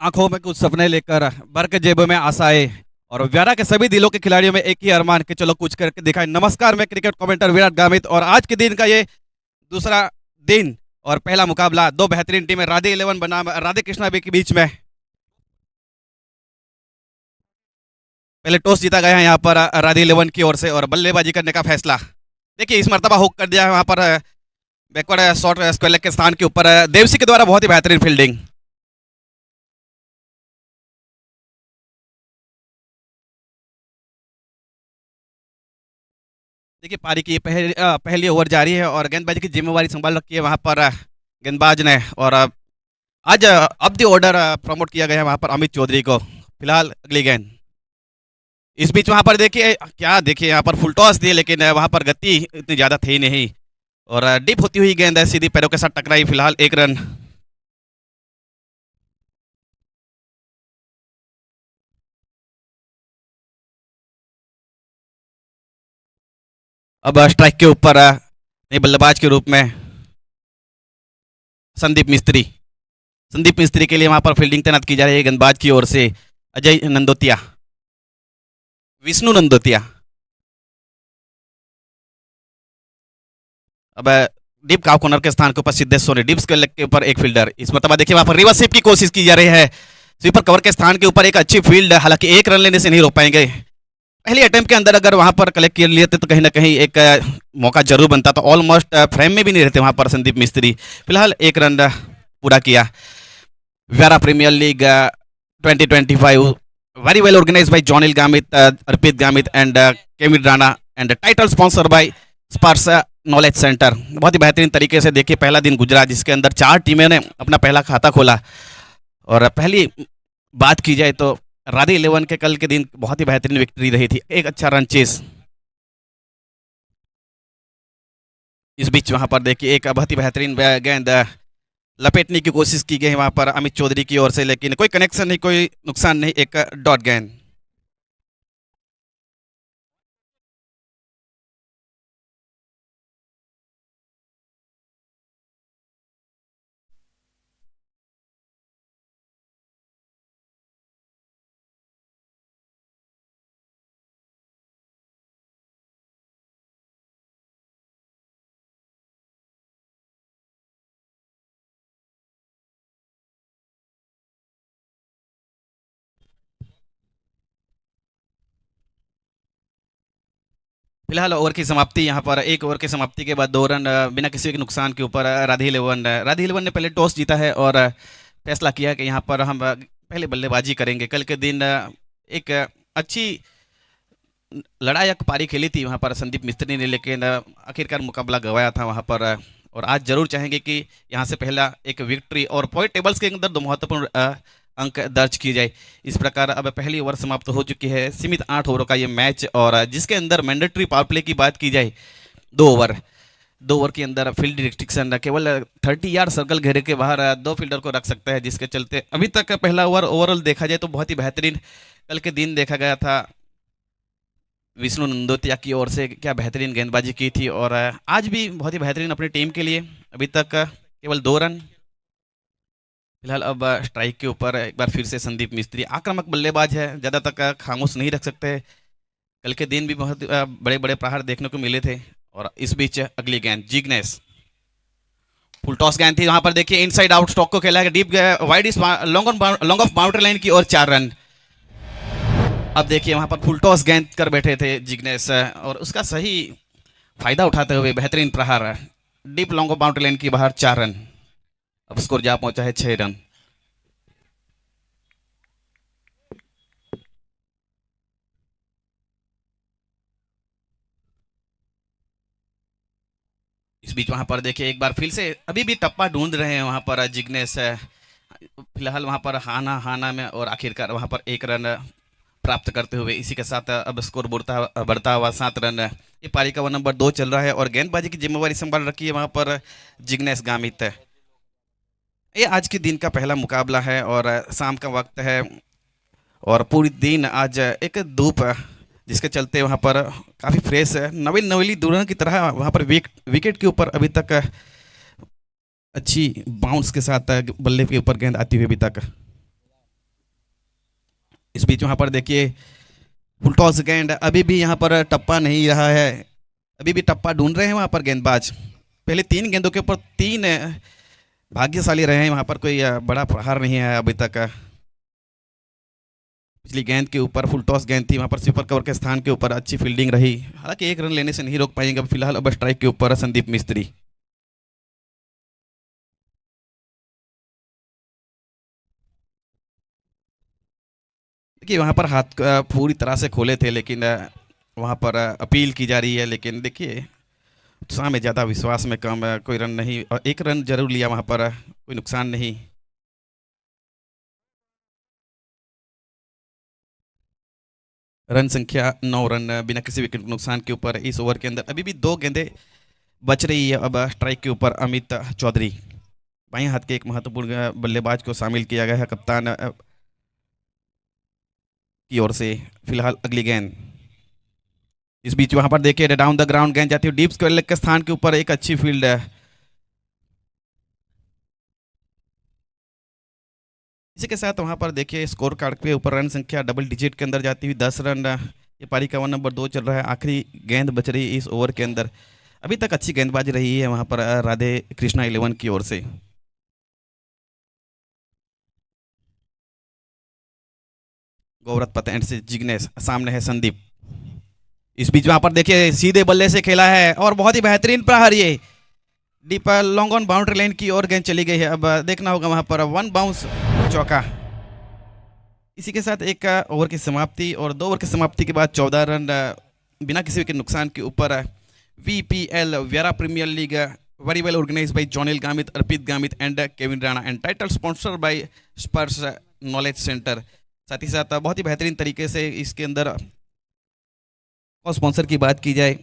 आंखों में कुछ सपने लेकर भर के जेबों में आशाएं और व्यारा के सभी दिलों के खिलाड़ियों में एक ही अरमान कि चलो कुछ करके दिखाएं। नमस्कार, मैं क्रिकेट कमेंटर विराट गामित और आज के दिन का ये दूसरा दिन और पहला मुकाबला दो बेहतरीन टीमें राधे 11 बनाम राधे कृष्णा बे के बीच में। पहले टॉस जीता गया है यहाँ पर राधे 11 की ओर से और बल्लेबाजी करने का फैसला देखिए इस मरतबा हुक कर दिया है वहां पर बैकवर्ड शॉट स्क्वायर लेग के स्थान के ऊपर देवसी के द्वारा बहुत ही बेहतरीन फील्डिंग। देखिए पारी की पहली ओवर जारी है और गेंदबाजी की जिम्मेवारी संभाल रखी है वहां पर गेंदबाज ने और आज अब दी ऑर्डर प्रमोट किया गया है वहां पर अमित चौधरी को। फिलहाल अगली गेंद इस बीच वहां पर देखिए क्या देखिए यहाँ पर फुल टॉस दिए लेकिन वहां पर गति इतनी ज्यादा थी नहीं और डिप होती हुई गेंद है सीधी पैरों के साथ टकराई। फिलहाल एक रन। अब स्ट्राइक के ऊपर नए बल्लेबाज के रूप में संदीप मिस्त्री। संदीप मिस्त्री के लिए वहां पर फील्डिंग तैनात की जा रही है गेंदबाज की ओर से अजय नंदोतिया, विष्णु नंदोतिया। अब डीप काव कॉर्नर के स्थान के ऊपर सिद्धेश सोनी, डिप्स के लेग के ऊपर एक फील्डर। इस मतलब देखिए वहां पर रिवर्स स्वीप की कोशिश की जा रही है। स्वीपर कवर के स्थान के ऊपर एक अच्छी फील्ड, हालांकि एक रन लेने से नहीं रोक पाएंगे। पहली अटेम्प्ट के अंदर अगर वहां पर कलेक्ट कर लिए थे तो कहीं ना कहीं एक मौका जरूर बनता। तो ऑलमोस्ट फ्रेम में भी नहीं रहते वहां पर संदीप मिस्त्री। फिलहाल एक रन पूरा किया। Vyara premier league 2025 very well organized by John L. Gamit, Arpit Gamit and Kevin Rana and title sponsored by Sparsa knowledge centre. बहुत ही बेहतरीन तरीके से देखिए पहला दिन गुजरा जिसके अंदर चार टीमें ने अपना पहला खाता खोला। और पहली बात की जाए तो राधे 11 के कल के दिन बहुत ही बेहतरीन विक्ट्री रही थी, एक अच्छा रन चेस। इस बीच वहां पर देखिए एक बहुत ही बेहतरीन गेंद लपेटने की कोशिश की गई वहां पर अमित चौधरी की ओर से, लेकिन कोई कनेक्शन नहीं, कोई नुकसान नहीं, एक डॉट गेंद। फिलहाल ओवर की समाप्ति यहाँ पर एक ओवर की समाप्ति के बाद दो रन बिना किसी के नुकसान के ऊपर राधे 11 ने पहले टॉस जीता है और फैसला किया कि यहाँ पर हम पहले बल्लेबाजी करेंगे। कल के दिन एक अच्छी लड़ायक पारी खेली थी वहाँ पर संदीप मिस्त्री ने, लेकिन आखिरकार मुकाबला गंवाया था वहाँ पर। और आज जरूर चाहेंगे कि यहाँ से पहला एक विक्ट्री और पॉइंट टेबल्स के अंदर दो महत्वपूर्ण अंक दर्ज किए जाए। इस प्रकार अब पहली ओवर समाप्त हो चुकी है। सीमित 8 ओवरों का ये मैच और जिसके अंदर मैंडेटरी पावर प्ले की बात की जाए 2 ओवर के अंदर फील्ड रिस्ट्रिक्शन केवल 30 यार्ड सर्कल घेरे के बाहर 2 फील्डर को रख सकता है, जिसके चलते अभी तक पहला ओवर ओवरऑल देखा जाए तो बहुत ही बेहतरीन कल के दिन देखा गया था। विष्णु नंदोतिया की ओर से क्या बेहतरीन गेंदबाजी की थी और आज भी बहुत ही बेहतरीन अपनी टीम के लिए। अभी तक केवल 2 रन। फिलहाल अब स्ट्राइक के ऊपर एक बार फिर से संदीप मिस्त्री, आक्रामक बल्लेबाज है, ज़्यादा तक खामोश नहीं रख सकते। कल के दिन भी बहुत बड़े बड़े प्रहार देखने को मिले थे। और इस बीच अगली गेंद जिग्नेश, फुल टॉस गेंद थी वहां पर देखिए इनसाइड आउट स्टॉक को खेला है deep wide long off boundary line की और 4 रन। अब देखिए वहां पर फुल टॉस गेंद कर बैठे थे जिग्नेश और उसका सही फायदा उठाते हुए बेहतरीन प्रहार deep long off boundary line की बाहर 4 रन। अब स्कोर जा पहुंचा है 6 रन। इस बीच वहां पर देखिए एक बार फिर से अभी भी टप्पा ढूंढ रहे हैं वहां पर जिग्नेश। फिलहाल वहां पर हाना हाना में और आखिरकार वहां पर 1 रन प्राप्त करते हुए इसी के साथ अब स्कोर बढ़ता हुआ 7 रन। ये पारी का 1 नंबर 2 चल रहा है और गेंदबाजी की जिम्मेवारी संभाल रखी है वहां पर जिग्नेश गामित। ये आज के दिन का पहला मुकाबला है और शाम का वक्त है और पूरी दिन आज एक धूप जिसके चलते वहाँ पर काफ़ी फ्रेश है, नवीन नवेली दुल्हन की तरह वहाँ पर विकेट के ऊपर अभी तक अच्छी बाउंस के साथ बल्ले के ऊपर गेंद आती हुई अभी तक। इस बीच वहाँ पर देखिए फुल टॉस गेंद, अभी भी यहाँ पर टप्पा नहीं रहा है, अभी भी टप्पा ढूंढ रहे हैं वहाँ पर गेंदबाज। पहले 3 गेंदों के ऊपर 3 भाग्यशाली रहे हैं, वहाँ पर कोई बड़ा प्रहार नहीं है अभी तक। पिछली गेंद के ऊपर फुल टॉस गेंद थी, वहाँ पर स्वीपर कवर के स्थान के ऊपर अच्छी फील्डिंग रही, हालांकि 1 रन लेने से नहीं रोक पाएंगे। अब फिलहाल अब स्ट्राइक के ऊपर संदीप मिस्त्री। देखिए वहाँ पर हाथ पूरी तरह से खोले थे, लेकिन वहाँ पर अपील की जा रही है, लेकिन देखिए उत्साह में ज़्यादा विश्वास में कम, कोई रन नहीं, और 1 रन जरूर लिया वहाँ पर, कोई नुकसान नहीं। रन संख्या 9 रन बिना किसी विकेट नुकसान के ऊपर इस ओवर के अंदर। अभी भी 2 गेंदें बच रही है। अब स्ट्राइक के ऊपर अमित चौधरी, बाएं हाथ के एक महत्वपूर्ण बल्लेबाज को शामिल किया गया है कप्तान की ओर से। फिलहाल अगली गेंद, इस बीच वहां पर देखिए डाउन द ग्राउंड गेंद जाती है डीप स्क्वायर लेग के स्थान के ऊपर, एक अच्छी फील्ड है। इसी के साथ वहां पर देखिए स्कोर कार्ड के ऊपर रन संख्या डबल डिजिट के अंदर जाती हुई 10 रन। ये पारी का 1 नंबर 2 चल रहा है, आखिरी गेंद बच रही है इस ओवर के अंदर। अभी तक अच्छी गेंदबाजी रही है वहां पर राधे कृष्णा 11 की ओर से। गौरव पत एंड से जिग्नेश, सामने है संदीप। इस बीच वहां पर देखिए सीधे बल्ले से खेला है और बहुत ही बेहतरीन प्रहार, ये deep long on boundary line की ओर गेंद चली गई है। अब देखना होगा वहां पर 1 बाउंस चौका। इसी के साथ 1 ओवर की समाप्ति, और 2 ओवर की समाप्ति के बाद 14 रन बिना किसी के नुकसान के ऊपर। VPL Vyara premier league very well organise by Jonil Gamit, Arpit Gamit and Kevin Rana, and title sponsor by Sparsh knowledge centre. साथ ही साथ बहुत ही बेहतरीन तरीके से इसके अंदर और स्पॉन्सर की बात की जाए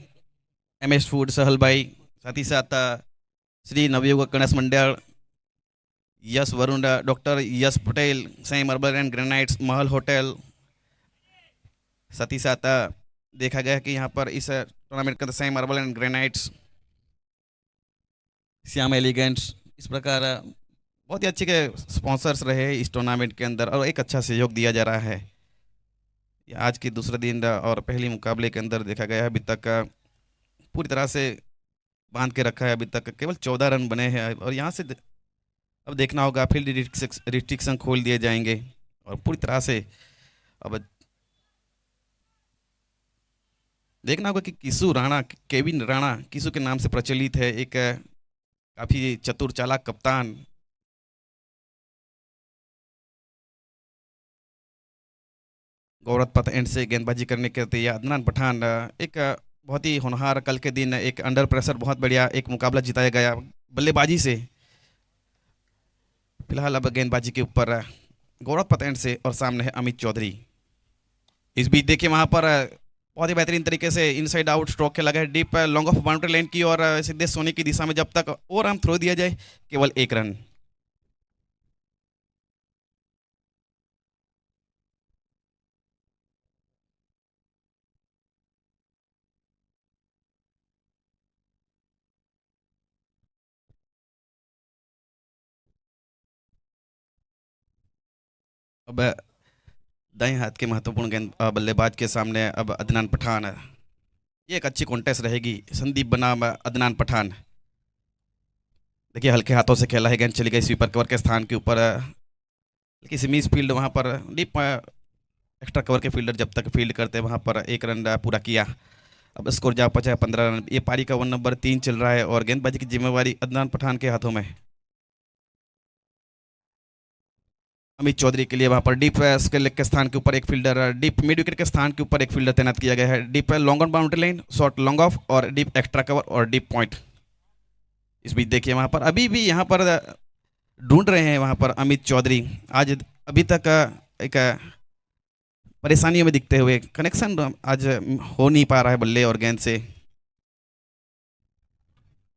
MS फूड सहल भाई, साथ ही साथ Shri Navyug Ganesh Mandal, Yash Varun, doctor Yash Patel, Sai marble and granites, Mahal hotel. साथ ही साथ देखा गया कि यहाँ पर इस टूर्नामेंट के अंदर Sai marble and granites, Shyam elegants, इस प्रकार बहुत ही अच्छे के स्पॉन्सर्स रहे इस टूर्नामेंट के अंदर, और एक अच्छा सहयोग दिया जा रहा है। आज के दूसरे दिन और पहले मुकाबले के अंदर देखा गया है अभी तक पूरी तरह से बांध के रखा है, अभी तक केवल 14 रन बने हैं, और यहाँ से अब देखना होगा फील्ड रिस्ट्रिक्शन खोल दिए जाएंगे, और पूरी तरह से अब देखना होगा कि किसु राणा, केविन राणा किसु के नाम से प्रचलित है, एक काफ़ी चतुर चालाक कप्तान। गौरव पत एंड से गेंदबाजी करने के तैयार अदनान पठान, एक बहुत ही होनहार, कल के दिन एक अंडर प्रेशर बहुत बढ़िया एक मुकाबला जिताया गया बल्लेबाजी से। फिलहाल अब गेंदबाजी के ऊपर गौरव पत एंड से, और सामने है अमित चौधरी। इस बीच देखिए वहां पर बहुत ही बेहतरीन तरीके से इनसाइड आउट स्ट्रोक खेला गया deep long off boundary line की, और सीधे सोने की दिशा में जब तक और हम थ्रो दिया जाए केवल 1 रन। अब दाएं हाथ के महत्वपूर्ण गेंद बल्लेबाज के सामने अब अदनान पठान, ये एक अच्छी कॉन्टेस्ट रहेगी। संदीप बनाम अदनान पठान, देखिए हल्के हाथों से खेला है, गेंद चली गई स्वीपर कवर के स्थान के ऊपर, हल्की सी मिस फील्ड वहाँ पर। डीप एक्स्ट्रा कवर के फील्डर जब तक फील्ड करते हैं वहाँ पर 1 रन पूरा किया। अब स्कोर जा पहुंचा है 15 रन। ये पारी का 1 नंबर 3 चल रहा है, और गेंदबाजी की जिम्मेवारी अदनान पठान के हाथों में। अमित चौधरी के लिए वहाँ पर डीप के लेग के स्थान के ऊपर एक फील्डर, डीप मिड विकेट के स्थान के ऊपर एक फील्डर तैनात किया गया है। Deep long on boundary line, short long off, और डीप एक्स्ट्रा कवर और डीप पॉइंट। इस बीच देखिए वहाँ पर अभी भी यहाँ पर ढूंढ रहे हैं वहाँ पर अमित चौधरी, आज अभी तक एक परेशानियों में दिखते हुए, कनेक्शन आज हो नहीं पा रहा है बल्ले और गेंद से।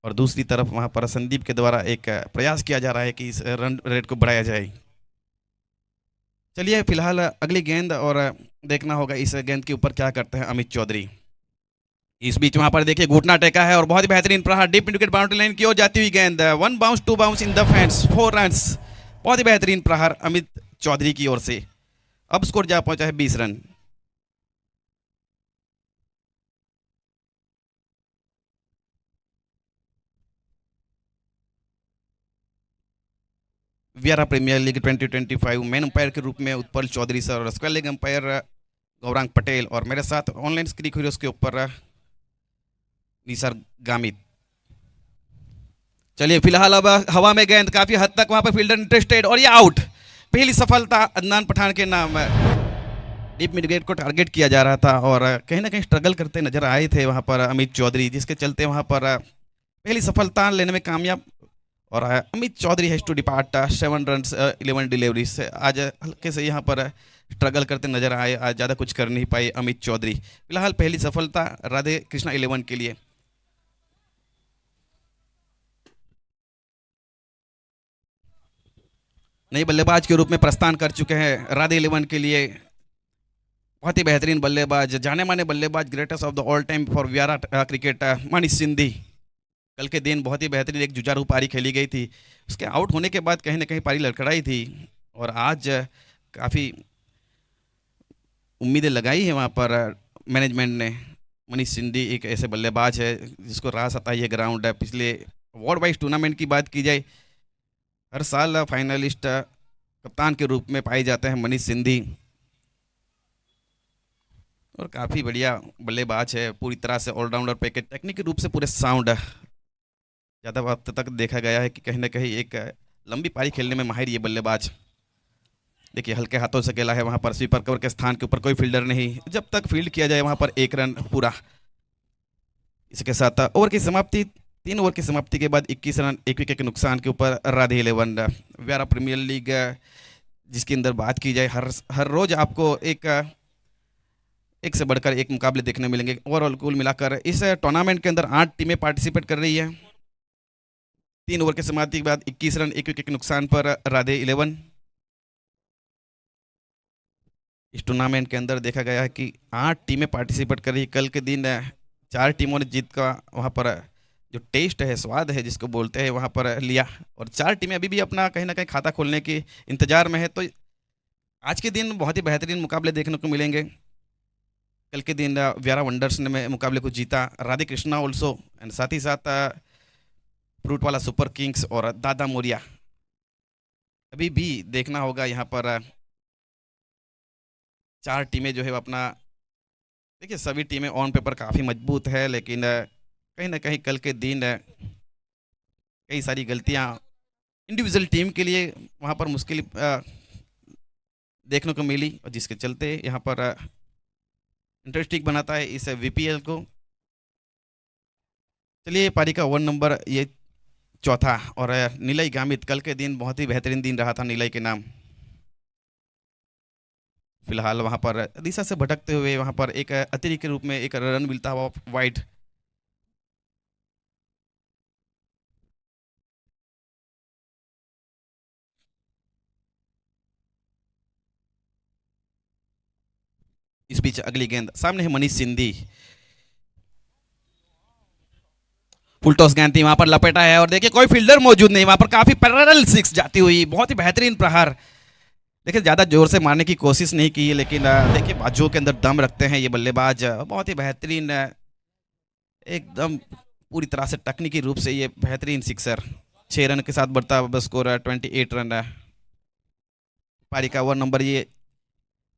और दूसरी तरफ वहाँ पर संदीप के द्वारा एक प्रयास किया जा रहा है कि इस रन रेट को बढ़ाया जाए। चलिए फिलहाल अगली गेंद, और देखना होगा इस गेंद के ऊपर क्या करते हैं अमित चौधरी। इस बीच वहां पर देखिए घुटना टेका है, और बहुत ही बेहतरीन प्रहार डीप विकेट बाउंड्री लाइन की ओर जाती हुई गेंद, 1 bounce 2 bounce in the fence, 4 runs. बहुत ही बेहतरीन प्रहार अमित चौधरी की ओर से। अब स्कोर जा पहुंचा है 20 run. Vyara premier league 2025 main umpire के रूप में उत्पल चौधरी सर और square leg umpire Gaurang Patel, और मेरे साथ ऑनलाइन स्क्रीक हीरोज के ऊपर निसार गामित। चलिए फिलहाल अब हवा में गेंद, काफी हद तक वहां पर फील्डर इंटरेस्टेड, और ये आउट। पहली सफलता अदनान पठान के नाम। डीप मिड विकेट को टारगेट किया जा रहा था और कहीं ना कहीं स्ट्रगल करते नजर आए थे वहां पर अमित चौधरी, जिसके चलते वहां पर पहली सफलता लेने में कामयाब। और Amit Chaudhary has to depart 7 run 11 delivery से। आज हल्के से यहाँ पर स्ट्रगल करते नजर आए, आज ज़्यादा कुछ कर नहीं पाए अमित चौधरी। फिलहाल पहली सफलता राधे कृष्णा 11 के लिए। नए बल्लेबाज के रूप में प्रस्थान कर चुके हैं राधे 11 के लिए। बहुत ही बेहतरीन बल्लेबाज, जाने माने बल्लेबाज, greatest of the all time for Vyara cricket, Manish Sindhi. कल के दिन बहुत ही बेहतरीन एक जुझारू पारी खेली गई थी, उसके आउट होने के बाद कहीं ना कहीं पारी लड़खड़ाई थी, और आज काफ़ी उम्मीदें लगाई है वहाँ पर मैनेजमेंट ने। मनीष सिंधी एक ऐसे बल्लेबाज है जिसको रास आता ये ग्राउंड है। पिछले अवार्ड वाइज टूर्नामेंट की बात की जाए, हर साल फाइनलिस्ट कप्तान के रूप में पाए जाते हैं मनीष सिंधी, और काफ़ी बढ़िया बल्लेबाज है, पूरी तरह से ऑलराउंडर पैकेज, टेक्निकल रूप से पूरे साउंड। ज़्यादा वक्त तक देखा गया है कि कहीं ना कहीं एक लंबी पारी खेलने में माहिर ये बल्लेबाज। देखिए हल्के हाथों से खेला है वहाँ पर, स्वीपर कवर के स्थान के ऊपर कोई फील्डर नहीं, जब तक फील्ड किया जाए वहाँ पर 1 रन पूरा। इसके साथ ओवर की समाप्ति, 3 ओवर की समाप्ति के बाद 21 रन 1 विकेट के नुकसान के ऊपर राधे 11। वियारा प्रीमियर लीग जिसके अंदर बात की जाए, हर रोज आपको एक से बढ़कर एक मुकाबले देखने मिलेंगे। ओवरऑल कुल मिलाकर इस टूर्नामेंट के अंदर 8 टीमें पार्टिसिपेट कर रही है। 3 ओवर के समाप्ति के बाद 21 रन 1 विकेट के नुकसान पर राधे 11। इस टूर्नामेंट के अंदर देखा गया है कि 8 टीमें पार्टिसिपेट कर रही। कल के दिन 4 टीमों ने जीत का वहाँ पर जो टेस्ट है, स्वाद है जिसको बोलते हैं, वहाँ पर लिया, और 4 टीमें अभी भी अपना कहीं ना कहीं खाता खोलने के इंतजार में है। तो आज के दिन बहुत ही बेहतरीन मुकाबले देखने को मिलेंगे। कल के दिन वियारा वंडर्स ने मुकाबले को जीता, राधे कृष्णा ऑल्सो, एंड साथ ही साथ फ्रूट वाला सुपर किंग्स और दादा मोरिया। अभी भी देखना होगा यहाँ पर 4 टीमें जो है अपना, देखिए सभी टीमें ऑन पेपर काफ़ी मजबूत है, लेकिन कहीं ना कहीं कल के दिन कई सारी गलतियाँ इंडिविजुअल टीम के लिए वहाँ पर मुश्किल देखने को मिली, और जिसके चलते यहाँ पर इंटरेस्टिंग बनाता है इस वीपीएल को। चलिए पारी का 1 नंबर ये चौथा, और नीलय गामित। कल के दिन बहुत ही बेहतरीन दिन रहा था नीलय के नाम। फिलहाल वहां पर दिशा से भटकते हुए वहां पर एक अतिरिक्त के रूप में एक रन मिलता हुआ वाइड। इस बीच अगली गेंद सामने है मनीष सिंधी, फुल टॉस गेंद थी, वहां पर लपेटा है, और देखिए कोई फील्डर मौजूद नहीं, वहां पर काफी पैरेलल 6 जाती हुई, बहुत ही बेहतरीन प्रहार। देखिए ज़्यादा जोर से मारने की कोशिश नहीं की है, लेकिन देखिए बाजुओं के अंदर दम रखते हैं ये बल्लेबाज, बहुत ही बेहतरीन, एकदम पूरी तरह से तकनीकी रूप से ये बेहतरीन सिक्सर। 6 रन के साथ बढ़ता हुआ स्कोर 28 रन है। पारी का 1 नंबर ये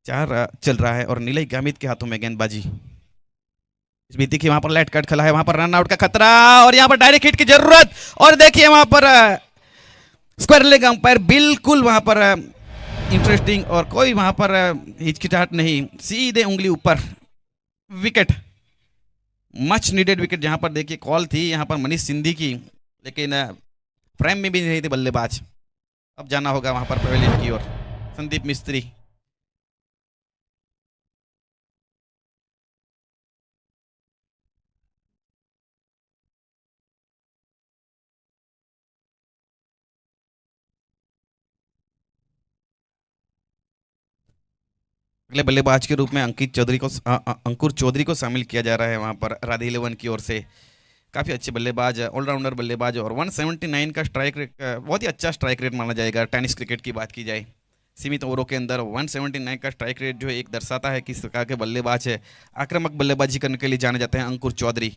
4 चल रहा है, और नीलय गामित के हाथों में गेंदबाजी। इस बीच देखिए वहां पर लेट कट खिला है, वहां पर रन आउट का खतरा, और यहां पर डायरेक्ट हिट की जरूरत, और देखिए वहां पर स्क्वायर लेग अंपायर बिल्कुल वहां पर इंटरेस्टिंग, और कोई वहां पर हिचकिचाहट नहीं, सीधे उंगली ऊपर, विकेट, मच नीडेड विकेट। जहां पर देखिए कॉल थी यहां पर मनीष सिंधी की, लेकिन फ्रेम में भी नहीं थे बल्लेबाज। अब जाना होगा वहां पर पवेलियन की ओर, संदीप मिस्त्री। अगले बल्लेबाज के रूप में अंकुर चौधरी को शामिल किया जा रहा है वहां पर राधे 11 की ओर से। काफ़ी अच्छे बल्लेबाज, ऑलराउंडर बल्लेबाज, और 179 का स्ट्राइक रेट बहुत ही अच्छा स्ट्राइक रेट माना जाएगा टेनिस क्रिकेट की बात की जाए। सीमित ओवरों के अंदर 179 का स्ट्राइक रेट जो है एक दर्शाता है किस प्रकार के बल्लेबाज है, आक्रामक बल्लेबाजी करने के लिए जाने जाते हैं अंकुर चौधरी।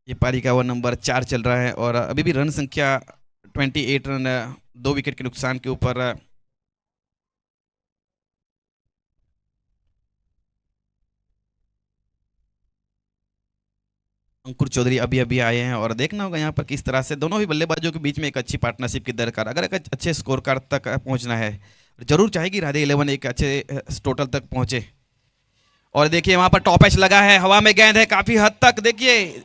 ये पारी का ओवर नंबर 4 चल रहा है और अभी भी रन संख्या 28 रन, 2 विकेट के नुकसान के ऊपर अंकुर चौधरी अभी अभी आए हैं और देखना होगा यहाँ पर किस तरह से दोनों ही बल्लेबाजों के बीच में एक अच्छी पार्टनरशिप की दरकार, अगर एक अच्छे स्कोर कार्ड तक पहुंचना है, जरूर चाहेगी राधे 11 एक अच्छे टोटल तक पहुंचे। और देखिए वहां पर टॉप एच लगा है, हवा में गेंद है काफी हद तक, देखिए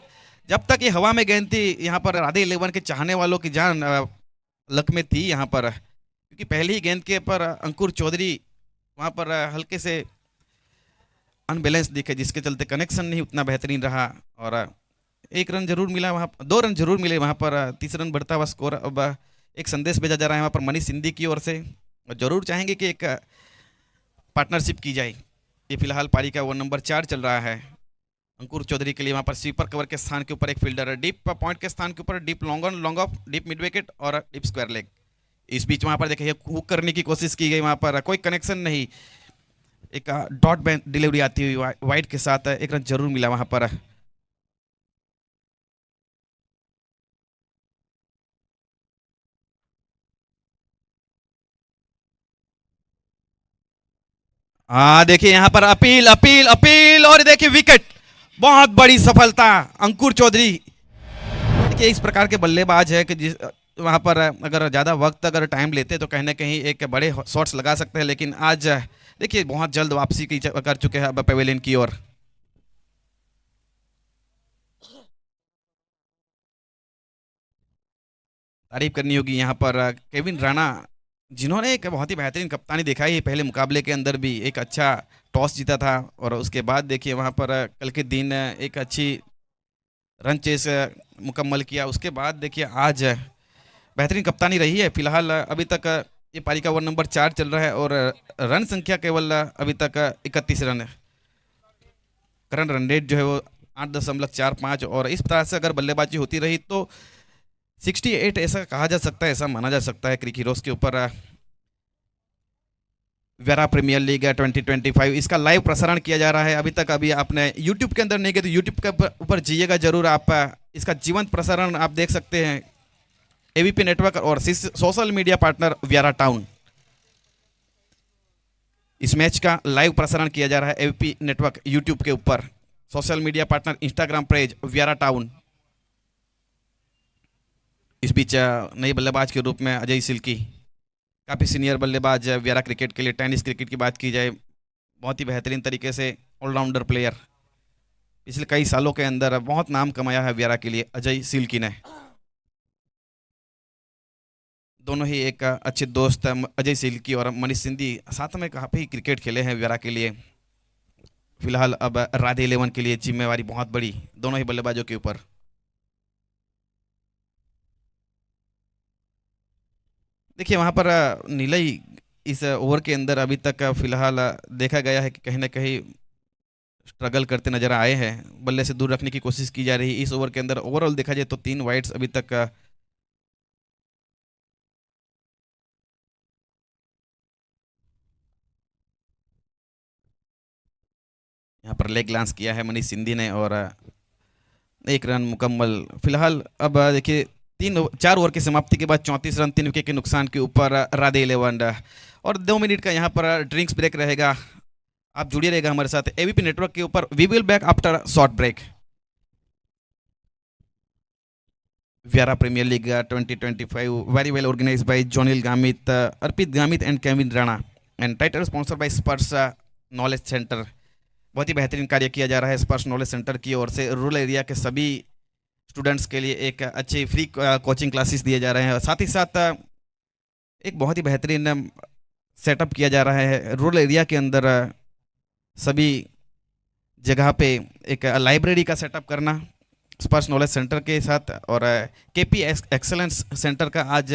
जब तक ये हवा में गेंद थी यहाँ पर राधे 11 के चाहने वालों की जान लक में थी यहाँ पर, क्योंकि पहली ही गेंद के पर अंकुर चौधरी वहां पर हल्के से अनबैलेंस दिखे, जिसके चलते कनेक्शन नहीं उतना बेहतरीन रहा और एक रन जरूर मिला वहाँ, 2 रन जरूर मिले वहाँ पर, 30 रन बढ़ता हुआ स्कोर। अब एक संदेश भेजा जा रहा है वहाँ पर मनीष सिंधी की ओर से, और जरूर चाहेंगे कि एक पार्टनरशिप की जाए। ये फिलहाल पारी का ओवर नंबर 4 चल रहा है अंकुर चौधरी के लिए, वहाँ पर स्वीपर कवर के स्थान के ऊपर एक फील्डर, डीप पॉइंट के स्थान के ऊपर deep long on long off, deep mid wicket और डीप स्क्वायर लेग। इस बीच वहाँ पर देखिए हुक करने की कोशिश की गई, वहाँ पर कोई कनेक्शन नहीं, एक डॉट डिलीवरी आती हुई वाइड के साथ एक रन जरूर मिला वहाँ पर। हाँ देखिए यहाँ पर अपील अपील अपील और देखिए विकेट, बहुत बड़ी सफलता अंकुर चौधरी। देखिए इस प्रकार के बल्लेबाज है कि जिस वहाँ पर अगर ज़्यादा वक्त अगर टाइम लेते तो कहीं ना कहीं एक बड़े शॉट्स लगा सकते हैं, लेकिन आज देखिए बहुत जल्द वापसी की कर चुके हैं अब पेवेलियन की ओर। तारीफ करनी होगी यहाँ पर केविन राणा, जिन्होंने एक बहुत ही बेहतरीन कप्तानी दिखाई है, पहले मुकाबले के अंदर भी एक अच्छा टॉस जीता था और उसके बाद देखिए वहाँ पर कल के दिन एक अच्छी रन चेस मुकम्मल किया, उसके बाद देखिए आज बेहतरीन कप्तानी रही है। फिलहाल अभी तक ये पारी का ओवर नंबर 4 चल रहा है और रन संख्या केवल अभी तक 31 रन है, करंट रन रेट जो है वो 8.45, और इस तरह से अगर बल्लेबाजी होती रही तो 68 ऐसा कहा जा सकता है, ऐसा माना जा सकता है क्रिक हीरोज के ऊपर। वेरा प्रीमियर लीग 2025 इसका लाइव प्रसारण किया जा रहा है, अभी तक अभी आपने यूट्यूब के अंदर नहीं गए तो यूट्यूब के ऊपर जाइएगा जरूर, आप इसका जीवंत प्रसारण आप देख सकते हैं। एबीपी नेटवर्क और सोशल मीडिया पार्टनर व्यारा टाउन, इस मैच का लाइव प्रसारण किया जा रहा है एबीपी नेटवर्क यूट्यूब के ऊपर, social media partner Instagram page व्यारा टाउन। इस बीच नए बल्लेबाज के रूप में अजय सिल्की, काफ़ी सीनियर बल्लेबाज व्यारा क्रिकेट के लिए, टेनिस क्रिकेट की बात की जाए बहुत ही बेहतरीन तरीके से ऑलराउंडर प्लेयर, पिछले कई सालों के अंदर बहुत नाम कमाया है व्यारा के लिए अजय सिल्की ने। दोनों ही एक अच्छे दोस्त अजय सिल्की और मनीष सिंधी साथ में काफ़ी क्रिकेट खेले हैं व्यारा के लिए। फिलहाल अब राधे 11 के लिए जिम्मेवारी बहुत बड़ी दोनों ही बल्लेबाजों के ऊपर। देखिए वहाँ पर नीलई इस ओवर के अंदर अभी तक फिलहाल देखा गया है कि कहीं ना कहीं स्ट्रगल करते नजर आए हैं, बल्ले से दूर रखने की कोशिश की जा रही है। इस ओवर के अंदर ओवरऑल देखा जाए तो 3 वाइड्स अभी तक यहाँ पर लेग ग्लांस किया है मनीष सिंधी ने और 1 रन मुकम्मल। फिलहाल अब देखिए 4 ओवर की समाप्ति के बाद 34 रन 3 विकेट के नुकसान के ऊपर राधे 11, और 2 मिनट का यहाँ पर ड्रिंक्स ब्रेक रहेगा। आप जुड़िए रहेगा हमारे साथ एबीपी नेटवर्क के ऊपर। We will back after short break. Vyara premier league 2025 very well organised by Jonil Gamit, Arpit Gamit and Kevin Rana, and title sponsor by Sparsh knowledge centre. बहुत ही बेहतरीन कार्य किया जा रहा है स्पर्श नॉलेज सेंटर की ओर से, रूरल एरिया के सभी स्टूडेंट्स के लिए एक अच्छे फ्री कोचिंग क्लासेस दिए जा रहे हैं, और साथ ही साथ एक बहुत ही बेहतरीन सेटअप किया जा रहा है रूरल एरिया के अंदर सभी जगह पे एक लाइब्रेरी का सेटअप करना स्पर्श नॉलेज सेंटर के साथ, और केपी एक्सेलेंस सेंटर का आज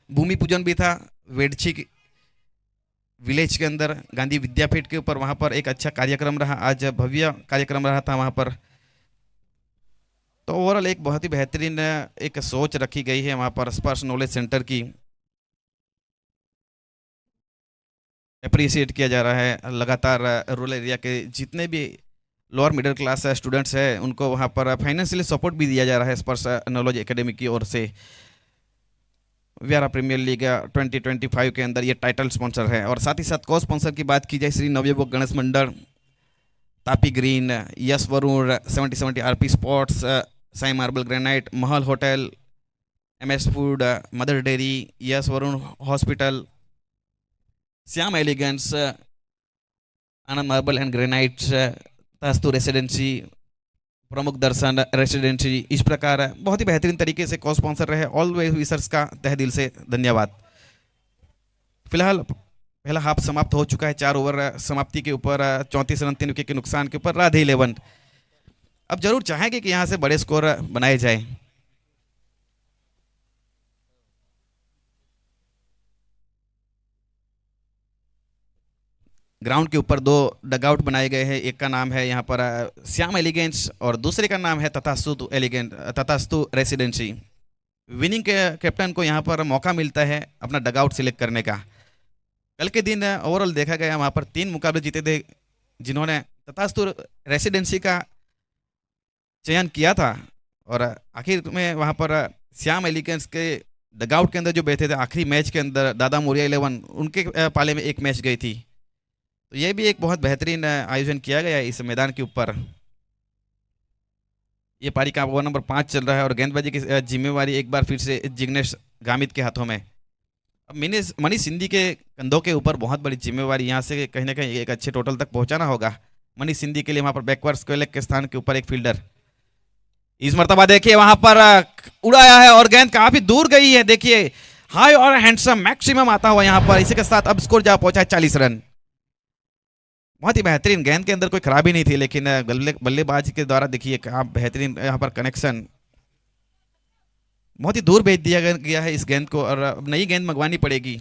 भूमि पूजन भी था। वेडछी विलेज के अंदर गांधी विद्यापीठ के ऊपर वहाँ पर एक अच्छा कार्यक्रम रहा, आज भव्य कार्यक्रम रहा था वहाँ पर। तो ओवरऑल एक बहुत ही बेहतरीन एक सोच रखी गई है वहाँ पर स्पर्श नॉलेज सेंटर की, अप्रिसिएट किया जा रहा है लगातार। रूरल एरिया के जितने भी लोअर मिडिल क्लास स्टूडेंट्स हैं उनको वहाँ पर फाइनेंशियली सपोर्ट भी दिया जा रहा है स्पर्श नॉलेज एकेडमी की ओर से। वियारा प्रीमियर लीग 2025 के अंदर ये टाइटल स्पॉन्सर है। और साथ ही साथ को स्पॉन्सर की बात की जाए Shri Navyuvak Ganesh Mandal, Tapi green, Yash Varun, 7070 RP sports, Sai marble granite, Mahal hotel, MS food, mother dairy, Yash Varun hospital, Shyam elegance, Anand marble and granites, Tathastu residency, Pramukh Darshan residency, इस प्रकार बहुत ही बेहतरीन तरीके से को स्पॉन्सर रहे। ऑल वे विसर्स का तहे दिल से धन्यवाद। फिलहाल पहला हाफ समाप्त हो चुका है, 4 ओवर समाप्ति के ऊपर 34 रन 3 विकेट के नुकसान के ऊपर राधे 11 अब जरूर चाहेंगे कि यहाँ से बड़े स्कोर बनाए जाए। ग्राउंड के ऊपर 2 डगआउट बनाए गए हैं, एक का नाम है यहाँ पर श्याम एलिगेंट्स और दूसरे का नाम है तथास्तु एलिगेंट तथास्तु रेसिडेंसी। विनिंग के कैप्टन को यहाँ पर मौका मिलता है अपना डगआउट सिलेक्ट करने का। कल के दिन ओवरऑल देखा गया वहाँ पर 3 मुकाबले जीते थे जिन्होंने तथास्तु रेसिडेंसी का चयन किया था, और आखिर में वहाँ पर श्याम एलिगेंट्स के डगआउट के अंदर जो बैठे थे आखिरी मैच के अंदर दादा मोरिया 11 उनके पाले में एक मैच गई थी। तो ये भी एक बहुत बेहतरीन आयोजन किया गया है इस मैदान के ऊपर। ये पारी का ओवर नंबर 5 चल रहा है और गेंदबाजी की जिम्मेवारी एक बार फिर से जिग्नेश गामित के हाथों में। अब मनीष सिंधी के कंधों के ऊपर बहुत बड़ी जिम्मेवारी, यहाँ से कहीं ना कहीं एक अच्छे टोटल तक पहुंचाना होगा मनीष सिंधी के लिए। वहां पर बैकवर्ड स्क्वेयर लेग के स्थान के ऊपर एक फील्डर, इस मर्तबा देखिए वहां पर उड़ाया है और गेंद काफी दूर गई है। देखिए हाई और हैंडसम मैक्सिमम आता हुआ यहाँ पर। इसी के साथ अब स्कोर जा पहुंचा है 40 रन। बहुत ही बेहतरीन, गेंद के अंदर कोई खराबी नहीं थी, लेकिन बल्लेबाज के द्वारा देखिए क्या बेहतरीन यहाँ पर कनेक्शन, बहुत ही दूर भेज दिया गया है इस गेंद को और अब नई गेंद मंगवानी पड़ेगी।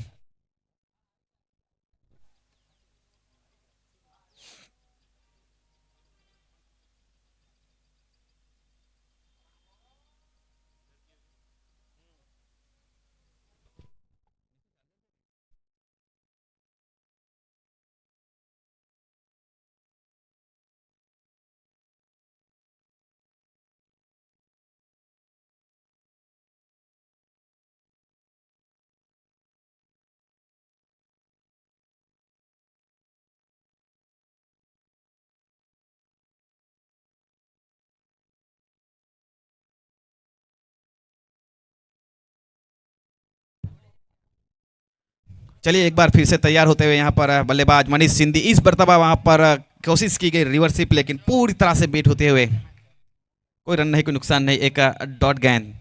चलिए एक बार फिर से तैयार होते हुए यहाँ पर बल्लेबाज मनीष सिंधी, इस मर्तबा वहां पर कोशिश की गई रिवर्सिप लेकिन पूरी तरह से बीट होते हुए कोई रन नहीं, कोई नुकसान नहीं, एक डॉट गेंद।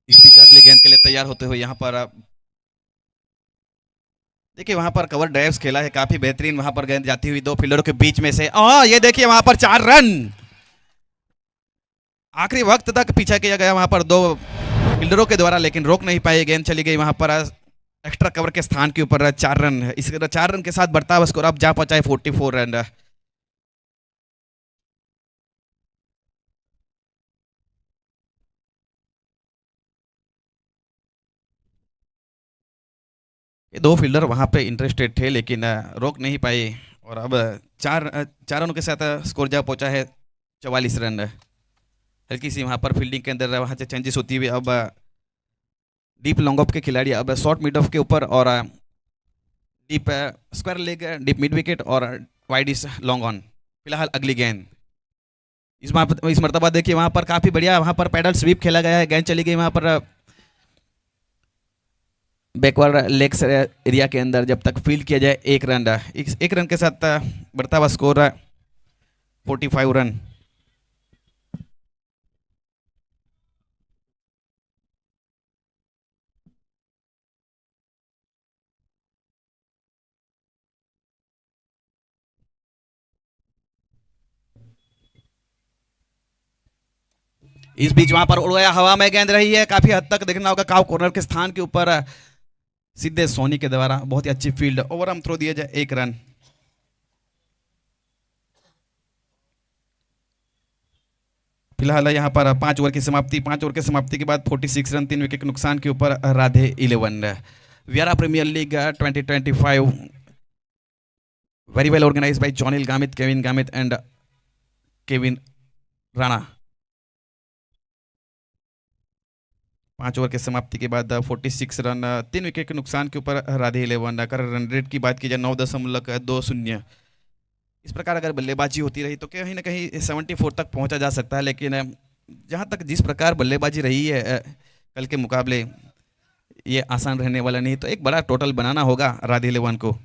इस बीच अगली गेंद के लिए तैयार होते हुए यहाँ पर देखिए वहां पर कवर ड्राइव्स खेला है काफी बेहतरीन, वहां पर गेंद जाती हुई 2 फील्डरों के बीच में से, ये देखिए वहां पर 4 रन आखिरी वक्त तक पीछा किया गया वहां पर 2 फील्डरों के द्वारा, लेकिन रोक नहीं पाए, गेंद चली गई वहां पर एक्स्ट्रा कवर के स्थान के ऊपर। 4 रन, इस 4 रन के साथ बढ़ता हुआ स्कोर अब जा पहुंचा है 44 रन। ये 2 फील्डर वहां पे इंटरेस्टेड थे लेकिन रोक नहीं पाए और अब 4 रनों के साथ स्कोर जा पहुंचा है 44 रन। हल्की सी वहां पर फील्डिंग के अंदर वहां से चेंजेस होती हुई अब डीप लॉन्ग ऑफ के खिलाड़ी अब शॉर्ट मिड ऑफ के ऊपर और deep square leg, deep mid wicket और वाइड इस लॉन्ग ऑन। फिलहाल अगली गेंद इस मरतबा देखिए वहां पर काफी बढ़िया वहां पर पैडल स्वीप खेला गया है, गेंद चली गई वहां पर बैकवर्ड लेग्स एरिया के अंदर। जब तक फील्ड किया जाए 1 रन, 1 रन के साथ बढ़ता हुआ स्कोर 45 रन। इस बीच वहां पर उड़ाया हवा में गेंद रही है, काफी हद तक देखना होगा काव कॉर्नर के स्थान के ऊपर सीधे सोनी के द्वारा बहुत ही अच्छी फील्ड, ओवर हम थ्रो दिए जाए 1 रन। फिलहाल यहाँ पर 5 ओवर की समाप्ति, 5 ओवर की समाप्ति के बाद 46 रन 3 विकेट के नुकसान के ऊपर Radhe 11। Vyara premier league 2025 very well organised by Jonil Gamit, Kevin Gamit and Kevin Rana. 5 over के समाप्ति के बाद 46 रन 3 विकेट के नुकसान के ऊपर राधे 11। अगर रन रेट की बात की जाए 9.20, इस प्रकार अगर बल्लेबाजी होती रही तो कहीं ना कहीं 74 तक पहुंचा जा सकता है, लेकिन जहां तक जिस प्रकार बल्लेबाजी रही है कल के मुकाबले ये आसान रहने वाला नहीं, तो एक बड़ा टोटल बनाना होगा राधे 11 को।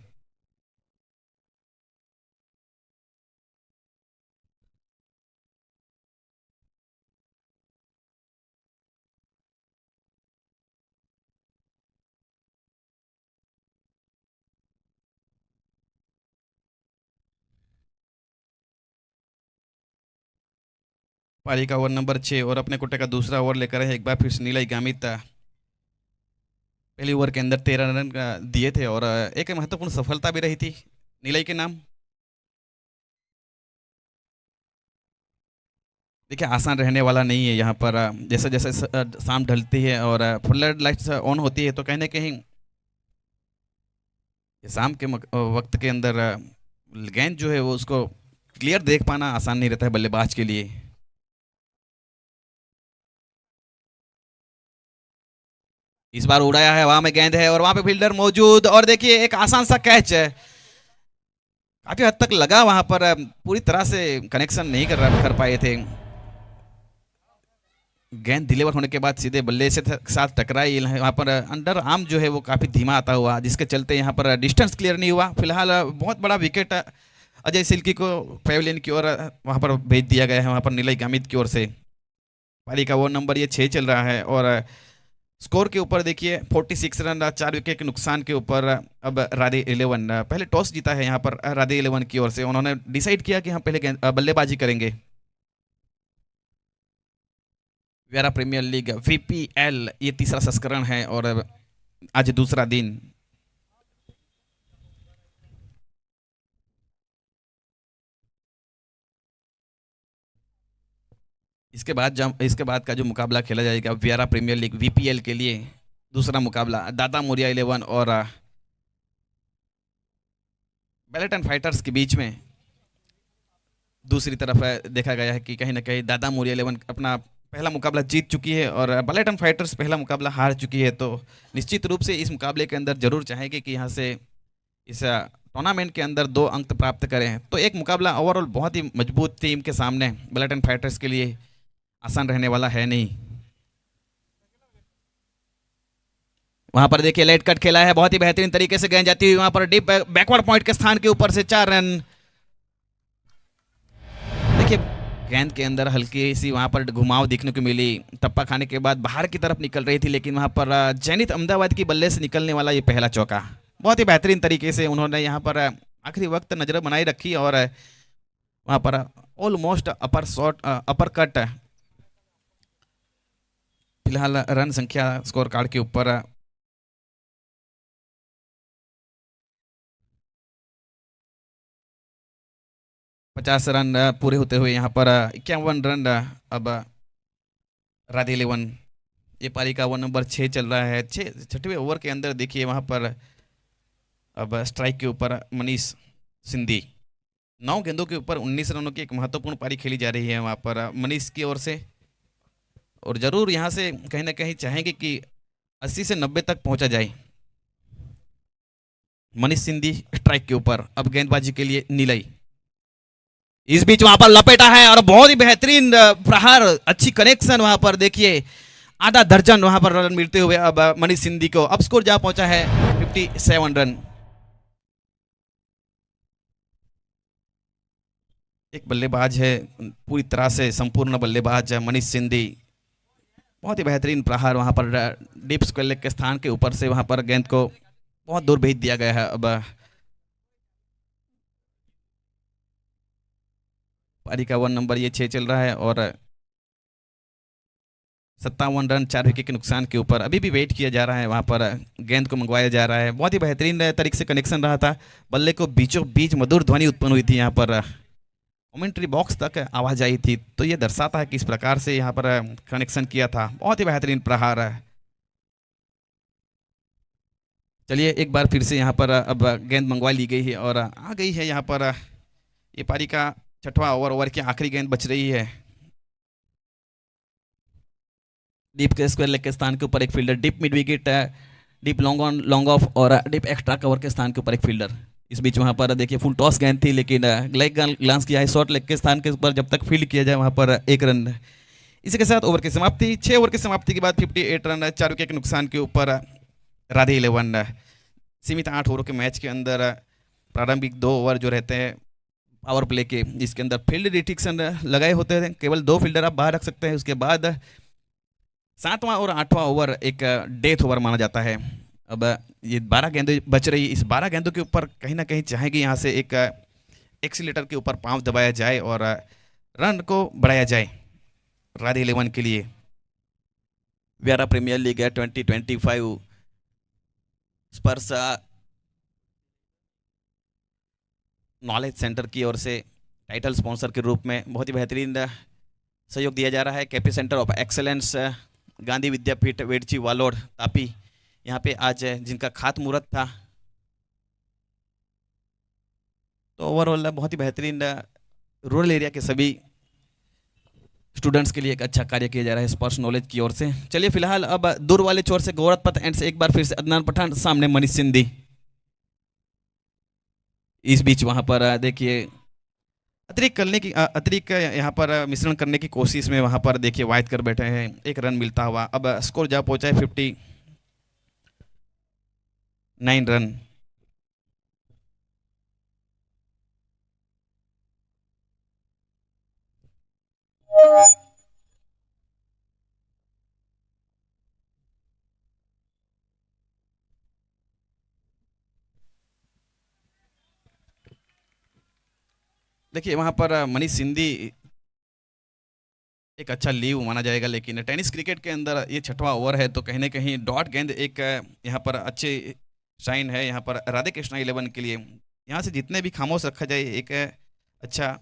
पारी का ओवर नंबर 6 और अपने कोटे का दूसरा ओवर लेकर है एक बार फिर से नीलय गामित। पहले ओवर के अंदर 13 रन दिए थे और एक महत्वपूर्ण सफलता भी रही थी नीलय के नाम। देखिए आसान रहने वाला नहीं है यहाँ पर, जैसे जैसे शाम ढलती है और फ्लड लाइट्स ऑन होती है तो कहीं ना कहीं शाम के वक्त के अंदर गेंद जो है वो उसको क्लियर देख पाना आसान नहीं रहता है बल्लेबाज के लिए। इस बार उड़ाया है, वहां में गेंद है और वहां पे फील्डर मौजूद, और देखिए एक आसान सा कैच है, काफी हद तक लगा वहां पर, पूरी तरह से कनेक्शन नहीं कर पाए थे। गेंद डिलीवर होने के बाद सीधे बल्ले से साथ टकराई, वहां पर अंडर आर्म जो है वो काफी धीमा आता हुआ, जिसके चलते यहाँ पर डिस्टेंस क्लियर नहीं हुआ। फिलहाल बहुत बड़ा विकेट अजय सिल्की को पेविलियन की ओर वहां पर भेज दिया गया है, वहां पर नीलय गामित की ओर से। पारी का वो नंबर ये 6 चल रहा है और स्कोर के ऊपर देखिए 46 रन 4 विकेट के नुकसान के ऊपर अब राधे 11 पहले टॉस जीता है यहाँ पर राधे 11 की ओर से। उन्होंने डिसाइड किया कि हम पहले बल्लेबाजी करेंगे। वियारा प्रीमियर लीग वीपीएल ये तीसरा संस्करण है और आज दूसरा दिन। इसके बाद का जो मुकाबला खेला जाएगा वियारा प्रीमियर लीग वीपीएल के लिए, दूसरा मुकाबला दादा मोरिया 11 और बेलेटन फाइटर्स के बीच में। दूसरी तरफ देखा गया है कि कहीं ना कहीं दादा मोरिया 11 अपना पहला मुकाबला जीत चुकी है और बेलेटन फाइटर्स पहला मुकाबला हार चुकी है, तो निश्चित रूप से इस मुकाबले के अंदर जरूर चाहेंगे कि यहाँ से इस टूर्नामेंट के अंदर 2 अंक प्राप्त करें। तो एक मुकाबला ओवरऑल बहुत ही मजबूत टीम के सामने बेलेटन फाइटर्स के लिए आसान रहने वाला है नहीं। वहां पर देखिए लेट कट खेला है, बहुत ही बेहतरीन तरीके से गेंद जाती हुई वहां पर डीप बैकवर्ड पॉइंट के स्थान के ऊपर से 4 रन। देखिए गेंद के अंदर हल्की सी वहां पर घुमाव देखने को मिली, टप्पा खाने के बाद बाहर की तरफ निकल रही थी, लेकिन वहां पर जैनित अहमदाबाद की बल्ले से निकलने वाला ये पहला चौका बहुत ही बेहतरीन तरीके से उन्होंने यहाँ पर आखिरी वक्त नजर बनाई रखी और वहां पर ऑलमोस्ट अपर कट। फिलहाल रन संख्या स्कोर कार्ड के ऊपर 50 रन पूरे होते हुए यहाँ पर 51 रन अब राधे 11। ये पारी का ओवर नंबर 6 चल रहा है। 6वें ओवर के अंदर देखिए वहाँ पर अब स्ट्राइक के ऊपर मनीष सिंधी, 9 गेंदों के ऊपर 19 रनों की एक महत्वपूर्ण पारी खेली जा रही है वहाँ पर मनीष की ओर से, और जरूर यहाँ से कहीं ना कहीं चाहेंगे कि 80 से 90 तक पहुंचा जाए। मनीष सिंधी स्ट्राइक के ऊपर, अब गेंदबाजी के लिए नीलय। इस बीच वहां पर लपेटा है और बहुत ही बेहतरीन प्रहार, अच्छी कनेक्शन वहां पर देखिए, आधा दर्जन वहां पर रन मिलते हुए अब मनीष सिंधी को अब स्कोर जा पहुंचा है 57 रन। एक बल्लेबाज है पूरी तरह से संपूर्ण बल्लेबाज मनीष सिंधी, बहुत ही बेहतरीन प्रहार वहां पर डीप स्क्वायर लेग के स्थान के ऊपर से वहां पर गेंद को बहुत दूर भेज दिया गया है। अब पारी का 1 नंबर ये 6 चल रहा है और 57 रन 4 विकेट के नुकसान के ऊपर। अभी भी वेट किया जा रहा है वहाँ पर, गेंद को मंगवाया जा रहा है। बहुत ही बेहतरीन तरीके से कनेक्शन रहा था, बल्ले को बीचों बीच मधुर ध्वनि उत्पन्न हुई थी यहाँ पर, कमेंट्री बॉक्स तक आवाज आई थी। तो ये दर्शाता है कि इस प्रकार से यहाँ पर कनेक्शन किया था। बहुत ही बेहतरीन प्रहार है। चलिए एक बार फिर से यहाँ पर अब गेंद मंगवा ली गई है और आ गई है यहाँ पर ये पारी का 6वां ओवर की आखिरी गेंद बच रही है। डीप के स्क्वायर लेग के स्थान के ऊपर एक fielder, deep mid wicket, deep long on long off और डीप एक्स्ट्रा कवर के स्थान के ऊपर एक फील्डर। इस बीच वहाँ पर देखिए फुल टॉस गेंद थी, लेकिन लेग ग्लांस किया है शॉर्ट लेग के स्थान के ऊपर। जब तक फील्ड किया जाए वहाँ पर 1 रन। इसी के साथ ओवर की समाप्ति। 6 ओवर की समाप्ति के बाद 58 रन 4 विकेट के नुकसान के ऊपर राधे 11। सीमित 8 ओवरों के मैच के अंदर प्रारंभिक 2 ओवर जो रहते हैं पावर प्ले के, जिसके अंदर फील्ड रिस्ट्रिक्शन लगाए होते हैं, केवल 2 फील्डर आप बाहर रख सकते हैं। उसके बाद 7वां और 8वां ओवर एक डेथ ओवर माना जाता है। अब ये 12 गेंदें बच रही, इस 12 गेंदों के ऊपर कहीं ना कहीं चाहेगी यहाँ से एक एक्सीलेटर के ऊपर पांव दबाया जाए और रन को बढ़ाया जाए राधे 11 के लिए। व्यारा प्रीमियर लीग 2025 स्पर्श नॉलेज सेंटर की ओर से टाइटल स्पॉन्सर के रूप में बहुत ही बेहतरीन सहयोग दिया जा रहा है। KP centre of excellence Gandhi Vidyapith Vedchhi Valod Tapi, यहाँ पे आज जिनका खातमुहूर्त था। तो ओवरऑल बहुत ही बेहतरीन रूरल एरिया के सभी स्टूडेंट्स के लिए एक अच्छा कार्य किया जा रहा है स्पर्श नॉलेज की ओर से। चलिए फिलहाल अब दूर वाले छोर से गौरव पथ एंड से एक बार फिर से अदनान पठान, सामने मनीष सिंधी। इस बीच वहां पर देखिए अतिरिक्त यहाँ पर मिश्रण करने की कोशिश में वहां पर देखिए वायद कर बैठे हैं। 1 रन मिलता हुआ अब स्कोर जा पहुंचा है 59 रन। देखिए वहां पर मनीष सिंधी एक अच्छा लीव माना जाएगा, लेकिन टेनिस क्रिकेट के अंदर ये 6वां ओवर है, तो कहीं ना कहीं डॉट गेंद एक यहाँ पर अच्छे साइन है यहाँ पर राधे कृष्णा 11 के लिए। यहाँ से जितने भी खामोश रखा जाए एक अच्छा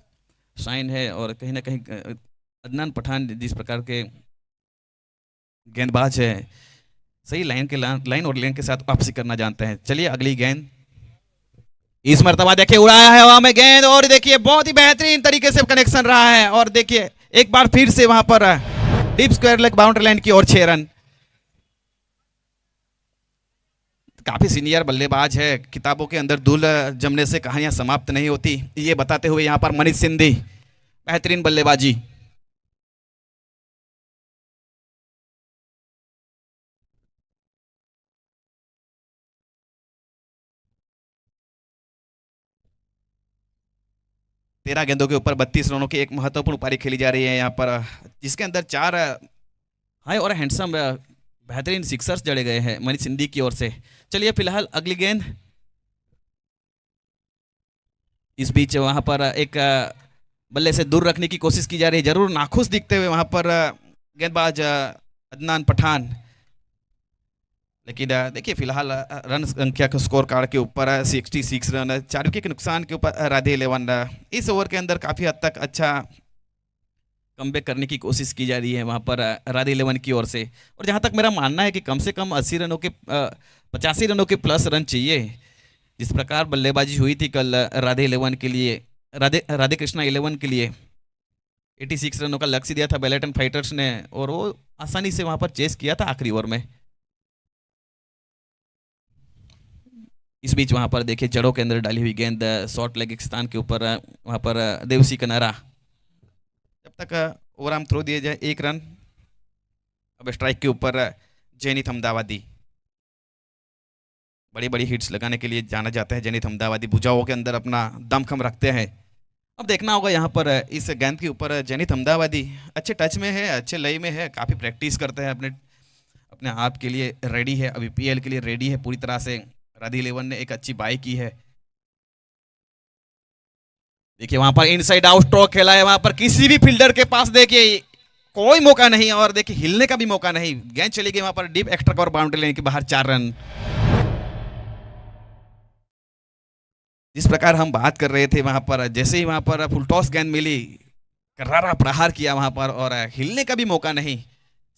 साइन है। और कहीं ना कहीं अदनान पठान जिस प्रकार के गेंदबाज है, सही लाइन और लेन के साथ वापसी करना जानते हैं। चलिए अगली गेंद, इस मर्तबा देखिए उड़ाया है हवा में गेंद और देखिए बहुत ही बेहतरीन तरीके से कनेक्शन रहा है। और देखिए एक बार फिर से वहां पर deep square leg boundary line की ओर 6 रन। काफी सीनियर बल्लेबाज है, किताबों के अंदर धूल जमने से कहानियां समाप्त नहीं होती, ये बताते हुए यहां पर मनीष सिंधी बेहतरीन बल्लेबाजी। तेरह गेंदों के ऊपर 32 रनों की एक महत्वपूर्ण पारी खेली जा रही है यहाँ पर, जिसके अंदर 4 हाई और हैंडसम बेहतरीन सिक्सर्स जड़े गए हैं मनीष सिंधी की ओर से। चलिए फिलहाल अगली गेंद, इस बीच वहां पर एक बल्ले से दूर रखने की कोशिश की जा रही है, जरूर नाखुश दिखते हुए वहां पर गेंदबाज अदनान पठान। लेकिन देखिए फिलहाल रन संख्या के स्कोर कार्ड के ऊपर 66 रन 4 विकेट के नुकसान के ऊपर राधे 11। इस ओवर के अंदर काफ़ी हद तक अच्छा कमबैक करने की कोशिश की जा रही है वहाँ पर राधे 11 की ओर से। और जहाँ तक मेरा मानना है कि कम से कम 80 रनों के 85 रनों के प्लस रन चाहिए। जिस प्रकार बल्लेबाजी हुई थी कल राधे 11 के लिए, राधे कृष्णा 11 के लिए 86 रनों का लक्ष्य दिया था बेलेटन फाइटर्स ने, और वो आसानी से वहाँ पर चेस किया था आखिरी ओवर में। इस बीच वहां पर देखिए जड़ों के अंदर डाली हुई गेंद शॉर्ट लेग स्थान के ऊपर वहां पर देवसी कनारा, जब तक ओवर आर्म थ्रो दिए जाए 1 रन। अब स्ट्राइक के ऊपर जैनित अहमदाबादी, बड़ी बड़ी हिट्स लगाने के लिए जाना जाता है जैनित अहमदाबादी, भुजाओं के अंदर अपना दमखम रखते हैं। अब देखना होगा यहाँ पर इस गेंद के ऊपर जैनित अहमदाबादी अच्छे टच में है, अच्छे लय में है, काफ़ी प्रैक्टिस करते हैं, अपने आप के लिए रेडी है, अभी पीएल के लिए रेडी है पूरी तरह से। राधे 11 ने एक अच्छी बाई की है। देखिए वहां पर इनसाइड आउट स्ट्रोक खेला है, वहां पर किसी भी फील्डर के पास देखिए कोई मौका नहीं और देखिए हिलने का भी मौका नहीं, गेंद चली गई वहां पर डीप एक्स्ट्रा कवर बाउंड्री लेने के बाहर 4 रन। जिस प्रकार हम बात कर रहे थे वहां पर, जैसे ही वहां पर फुल टॉस गेंद मिली, करारा प्रहार किया वहां पर और हिलने का भी मौका नहीं।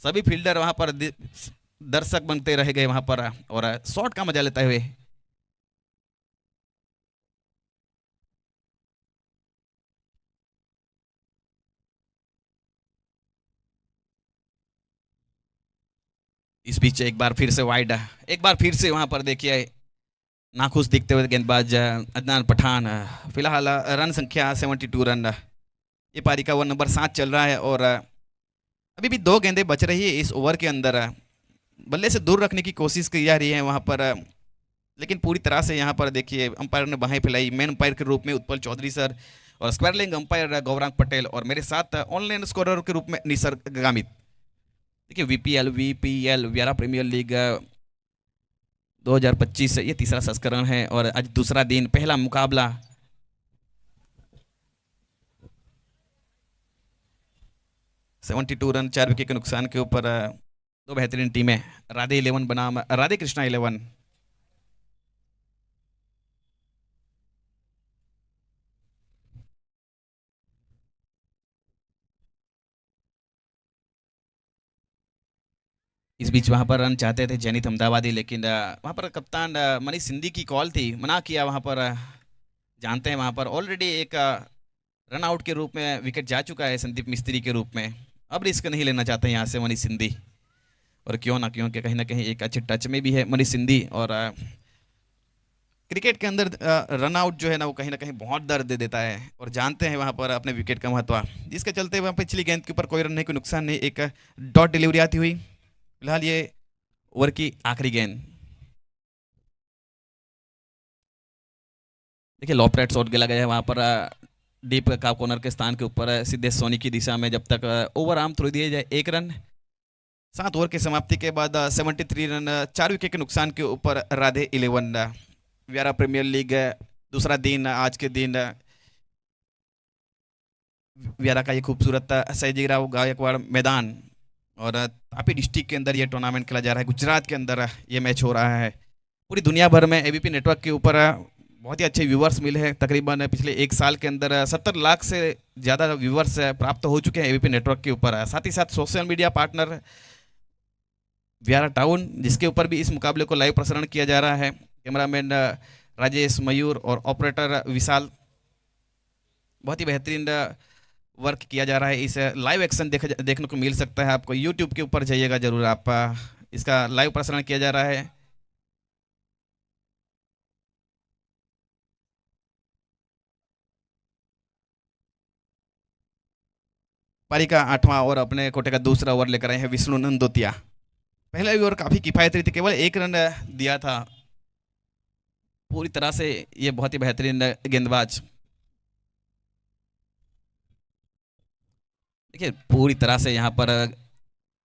सभी फील्डर वहां पर दर्शक बनते रह गए वहां पर और शॉट का मजा लेते हुए। इस बीच एक बार फिर से वाइड, एक बार फिर से वहां पर देखिए नाखुश दिखते हुए गेंदबाज अदनान पठान। फिलहाल रन संख्या 72 रन। ये पारी का ओवर नंबर 7 चल रहा है और अभी भी 2 गेंदें बच रही है इस ओवर के अंदर। बल्ले से दूर रखने की कोशिश की जा रही है वहां पर, लेकिन पूरी तरह से यहाँ पर देखिए अंपायर ने बाहें फैलाई। मेन अंपायर के रूप में उत्पल चौधरी सर और स्क्वायरलिंग अंपायर गौरांग पटेल और मेरे साथ ऑनलाइन स्कोरर के रूप में निसर्ग गामित। देखिए वीपीएल व्यारा प्रीमियर लीग 2025 ये तीसरा संस्करण है और आज दूसरा दिन, पहला मुकाबला। सेवेंटी 72 रन 4 विकेट के नुकसान के ऊपर 2 बेहतरीन टीमें, राधे 11 बनाम राधे कृष्णा 11। इस बीच वहां पर रन चाहते थे जैनित अहमदाबादी, लेकिन वहां पर कप्तान मनीष सिंधी की कॉल थी, मना किया वहां पर। जानते हैं वहां पर ऑलरेडी एक रन आउट के रूप में विकेट जा चुका है संदीप मिस्त्री के रूप में। अब रिस्क नहीं लेना चाहते यहाँ से मनीष सिंधी, और क्यों ना, क्योंकि कहीं ना कहीं एक अच्छे टच में भी है मनीष सिंधी। और क्रिकेट के अंदर रन आउट जो है ना वो कहीं ना कहीं बहुत दर्द दे देता है और जानते हैं वहां पर अपने विकेट का महत्व, जिसके चलते वहां पिछली गेंद के ऊपर कोई रन नहीं, कोई नुकसान नहीं, एक डॉट डिलीवरी आती हुई। फिलहाल ये ओवर की आखिरी गेंद। देखिए लॉप रेड शॉट खेला गया है वहां पर डीप का कॉर्नर के स्थान के ऊपर सीधे सोनी की दिशा में। जब तक ओवर आर्म थ्रो दिए जाए 1 रन। 7 ओवर की समाप्ति के बाद 73 रन 4 विकेट के नुकसान के ऊपर राधे 11। व्यारा प्रीमियर लीग दूसरा दिन, आज के दिन व्यारा का ये खूबसूरत सयाजीराव गायकवाड़ मैदान और तापी डिस्ट्रिक्ट के अंदर ये टूर्नामेंट खेला जा रहा है। गुजरात के अंदर ये मैच हो रहा है। पूरी दुनिया भर में एबीपी नेटवर्क के ऊपर बहुत ही अच्छे व्यूवर्स मिले हैं। तकरीबन पिछले 1 साल के अंदर 70 लाख से ज़्यादा व्यूवर्स प्राप्त हो चुके हैं एबीपी नेटवर्क के ऊपर। साथ ही साथ सोशल मीडिया पार्टनर व्यारा टाउन, जिसके ऊपर भी इस मुकाबले को लाइव प्रसारण किया जा रहा है। कैमरामैन राजेश, मयूर और ऑपरेटर विशाल, बहुत ही बेहतरीन वर्क किया जा रहा है। इस लाइव एक्शन देखने को मिल सकता है आपको। यूट्यूब के ऊपर जाइएगा जरूर आप, इसका लाइव प्रसारण किया जा रहा है। पारी का 8वां ओवर अपने कोटे का दूसरा ओवर लेकर आए हैं विष्णु नंदोतिया। पहला ओवर काफी किफायती थी, केवल 1 रन दिया था। पूरी तरह से ये बहुत ही बेहतरीन गेंदबाज। देखिए पूरी तरह से यहाँ पर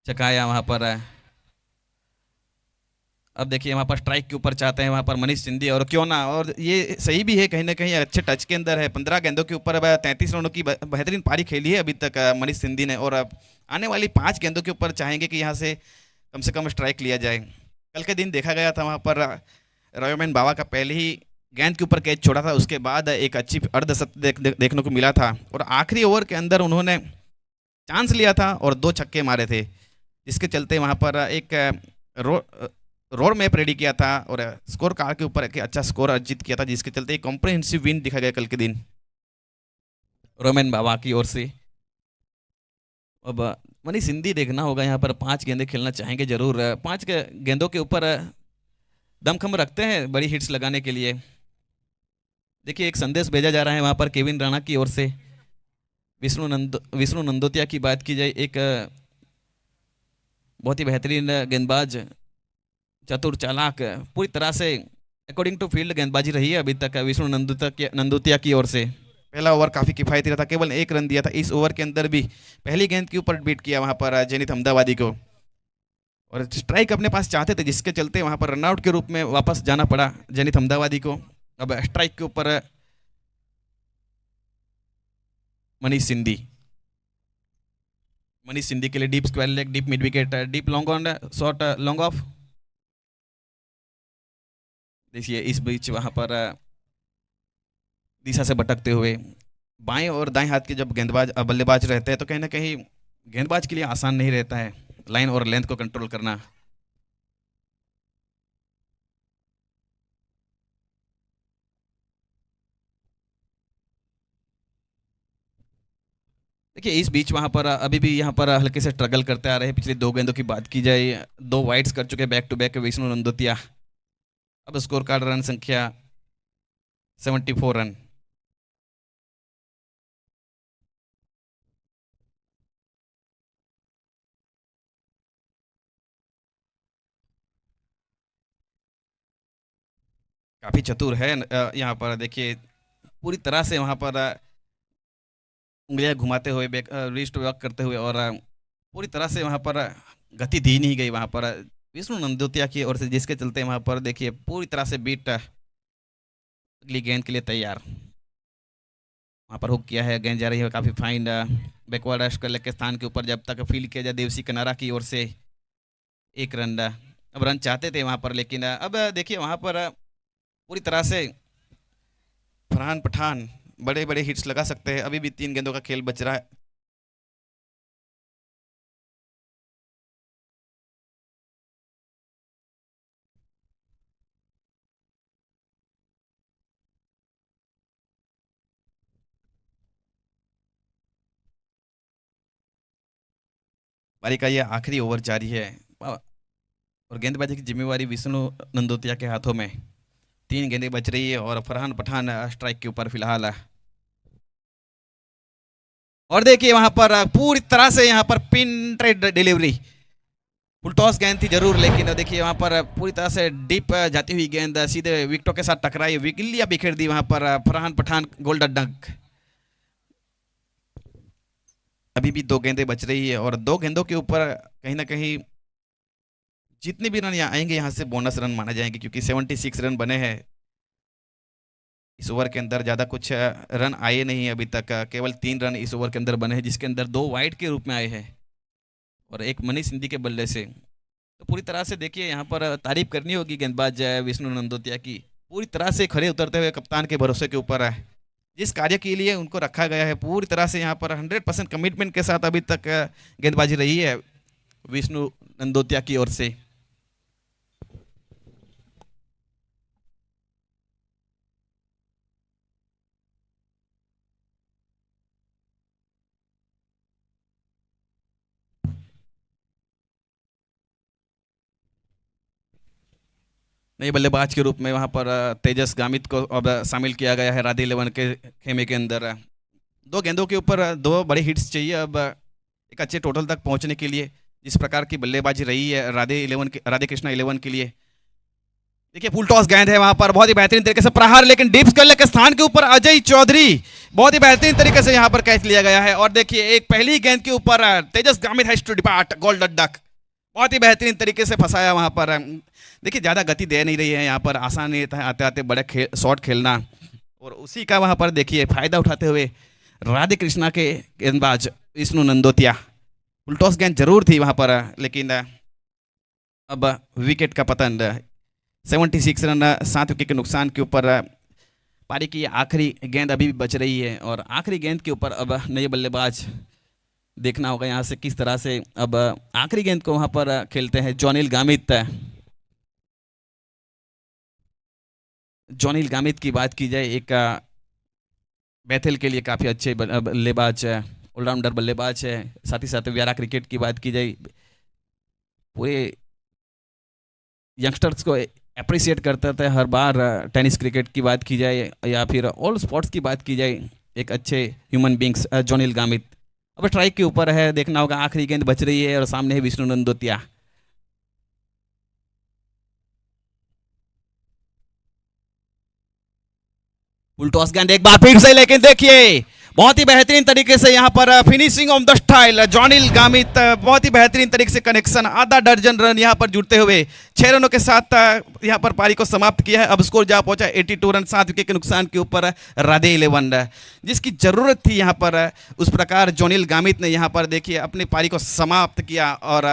चकाया वहाँ पर। अब देखिए वहाँ पर स्ट्राइक के ऊपर चाहते हैं वहाँ पर मनीष सिंधी, और क्यों ना, और ये सही भी है कहीं ना कहीं, अच्छे टच के अंदर है। 15 गेंदों के ऊपर 33 रनों की बेहतरीन पारी खेली है अभी तक मनीष सिंधी ने, और अब आने वाली 5 गेंदों के ऊपर चाहेंगे कि यहाँ से कम स्ट्राइक लिया जाए। कल के दिन देखा गया था वहाँ पर रयोमैन बावा का पहले ही गेंद के ऊपर कैच छोड़ा था, उसके बाद एक अच्छी अर्धशतक देखने को मिला था, और आखिरी ओवर के अंदर उन्होंने चांस लिया था और 2 छक्के मारे थे, जिसके चलते वहाँ पर एक रोड मैप रेडी किया था और स्कोर कार्ड के ऊपर एक अच्छा स्कोर अर्जित किया था, जिसके चलते एक कॉम्प्रिहेंसिव विन दिखा गया कल के दिन रोमन बाबा की ओर से। अब मनीष सिंधी देखना होगा यहाँ पर, 5 गेंदें खेलना चाहेंगे जरूर। 5 गेंदों के ऊपर दमखम रखते हैं बड़ी हिट्स लगाने के लिए। देखिए एक संदेश भेजा जा रहा है वहाँ पर केविन राणा की ओर से। विष्णु नंदोतिया की बात की जाए, एक बहुत ही बेहतरीन गेंदबाज, चतुर चालाक, पूरी तरह से अकॉर्डिंग टू फील्ड गेंदबाजी रही है अभी तक विष्णु नंदोतिया की ओर से। पहला ओवर काफी किफायती रहा था, केवल 1 रन दिया था। इस ओवर के अंदर भी पहली गेंद के ऊपर बीट किया वहां पर जैनित अहमदाबादी को, और स्ट्राइक अपने पास चाहते थे, जिसके चलते वहां पर रनआउट के रूप में वापस जाना पड़ा जैनित अहमदाबादी को। अब स्ट्राइक के ऊपर मनीष सिंधी। मनीष सिंधी के लिए deep square leg, deep mid wicket, deep long on, short long off. देखिए इस बीच वहाँ पर दिशा से भटकते हुए बाएं और दाएं हाथ के जब गेंदबाज बल्लेबाज रहते हैं तो कहीं ना कहीं गेंदबाज के लिए आसान नहीं रहता है लाइन और लेंथ को कंट्रोल करना। देखिए इस बीच वहाँ पर अभी भी यहाँ पर हल्के से स्ट्रगल करते आ रहे हैं। पिछले दो गेंदों की बात की जाए, दो वाइड्स कर चुके बैक टू बैक विष्णु नंदोतिया। अब स्कोर कार्ड रन संख्या 74 रन। काफ़ी चतुर है यहाँ पर देखिए, पूरी तरह से वहाँ पर उंगलियां घुमाते हुए रिस्ट वर्क करते हुए और पूरी तरह से वहाँ पर गति दी नहीं गई वहाँ पर विष्णु नंदोतिया की ओर से, जिसके चलते वहाँ पर देखिए पूरी तरह से बीट अगली गेंद के लिए तैयार। वहाँ पर हुक किया है, गेंद जा रही है काफ़ी फाइन बैकवर्ड रश कर के स्थान के ऊपर, जब तक फील्ड किया जाए देवसी कनारा की ओर से। एक रन अब रन चाहते थे वहाँ पर, लेकिन अब देखिए वहाँ पर पूरी तरह से फरहान पठान बड़े बड़े हिट्स लगा सकते हैं। अभी भी 3 गेंदों का खेल बच रहा है। पारी का ये आखिरी ओवर जारी है और गेंदबाजी की जिम्मेवारी विष्णु नंदोतिया के हाथों में। 3 गेंदें बच रही है और फरहान पठान स्ट्राइक के ऊपर फिलहाल। और देखिए वहां पर पूरी तरह से यहाँ पर pin trade delivery, full toss गेंद थी जरूर, लेकिन देखिए वहां पर पूरी तरह से डीप जाती हुई गेंद सीधे विकेटों के साथ टकराई, विकेलियां बिखेर दी वहां पर फरहान पठान गोल्डन डंक। अभी भी 2 गेंदें बच रही है और 2 गेंदों के ऊपर कहीं ना कहीं जितने भी रन आएंगे यहाँ से बोनस रन माने जाएंगे, क्योंकि 76 रन बने हैं इस ओवर के अंदर। ज़्यादा कुछ रन आए नहीं अभी तक, केवल 3 रन इस ओवर के अंदर बने हैं, जिसके अंदर 2 वाइड के रूप में आए हैं और एक मनीष सिंधी के बल्ले से। तो पूरी तरह से देखिए यहाँ पर तारीफ करनी होगी गेंदबाज विष्णु नंदोतिया की, पूरी तरह से खड़े उतरते हुए कप्तान के भरोसे के ऊपर है। जिस कार्य के लिए उनको रखा गया है पूरी तरह से यहाँ पर 100% कमिटमेंट के साथ अभी तक गेंदबाजी रही है विष्णु नंदोतिया की ओर से। नए बल्लेबाज के रूप में वहां पर तेजस गामित को अब शामिल किया गया है राधे 11 के खेमे के अंदर। 2 गेंदों के ऊपर 2 बड़े हिट्स चाहिए अब एक अच्छे टोटल तक पहुंचने के लिए। जिस प्रकार की बल्लेबाजी रही है राधे कृष्णा 11 के लिए। देखिए फुल टॉस गेंद है वहां पर, बहुत ही बेहतरीन तरीके से प्रहार, लेकिन डीप स्क्वायर के स्थान के ऊपर अजय चौधरी बहुत ही बेहतरीन तरीके से यहां पर कैच लिया गया है। और देखिए एक पहली गेंद के ऊपर Tejas Gamit has to depart golden duck, बहुत ही बेहतरीन तरीके से फंसाया वहां पर। देखिए ज़्यादा गति दे नहीं रही है यहाँ पर, आसान नहीं था आते आते बड़े शॉट खेलना, और उसी का वहाँ पर देखिए फायदा उठाते हुए राधे कृष्णा के गेंदबाज विष्णु नंदोतिया। फुल टॉस गेंद जरूर थी वहाँ पर, लेकिन अब विकेट का पतन। 76 रन 7 विकेट के नुकसान के ऊपर पारी की आखिरी गेंद अभी भी बच रही है और आखिरी गेंद के ऊपर अब नए बल्लेबाज देखना होगा यहाँ से किस तरह से अब आखिरी गेंद को वहाँ पर खेलते हैं। जॉनिल गामित की बात की जाए, एक बैथल के लिए काफ़ी अच्छे बल्लेबाज है, ऑलराउंडर बल्लेबाज है। साथ ही साथ व्यारा क्रिकेट की बात की जाए, पूरे यंगस्टर्स को अप्रिशिएट करता था हर बार। टेनिस क्रिकेट की बात की जाए या फिर ऑल स्पोर्ट्स की बात की जाए, एक अच्छे ह्यूमन बींग्स जॉनिल गामित। अब स्ट्राइक के ऊपर है, देखना होगा आखिरी गेंद बच रही है और सामने है विष्णु नंदोतिया। फुल टॉस गेंद एक बार फिर से, लेकिन देखिए बहुत ही बेहतरीन तरीके से यहाँ पर finishing of the style Jonil Gamit, बहुत ही बेहतरीन तरीके से कनेक्शन, आधा दर्जन रन यहाँ पर जुड़ते हुए 6 रनों के साथ यहाँ पर पारी को समाप्त किया है। अब स्कोर जा पहुंचा 82 रन, 7 विकेट के नुकसान के ऊपर राधे 11 जिसकी जरूरत थी यहाँ पर। उस प्रकार जॉनिल गामित ने यहाँ पर देखिए अपनी पारी को समाप्त किया और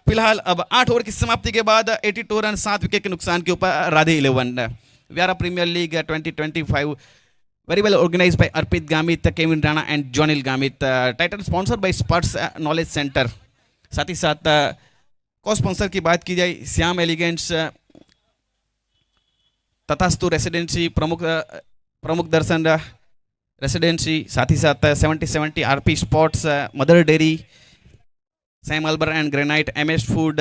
फिलहाल अब 8 ओवर की समाप्ति के बाद 82 रन, 7 विकेट के नुकसान के ऊपर Radhe 11। Vyara premier league 2025 very well organized by Arpit Gamit, Kevin Rana and Jonil Gamit. Title sponsored by Spurs Knowledge Center. साथ ही साथ को स्पॉन्सर की बात की जाए श्याम एलिगेंट्स, तथास्तु रेसिडेंसी, प्रमुख दर्शन रेसिडेंसी, साथ ही साथ 7070 आरपी स्पोर्ट्स, मदर डेयरी, सैम अल्बर and granite, MS food,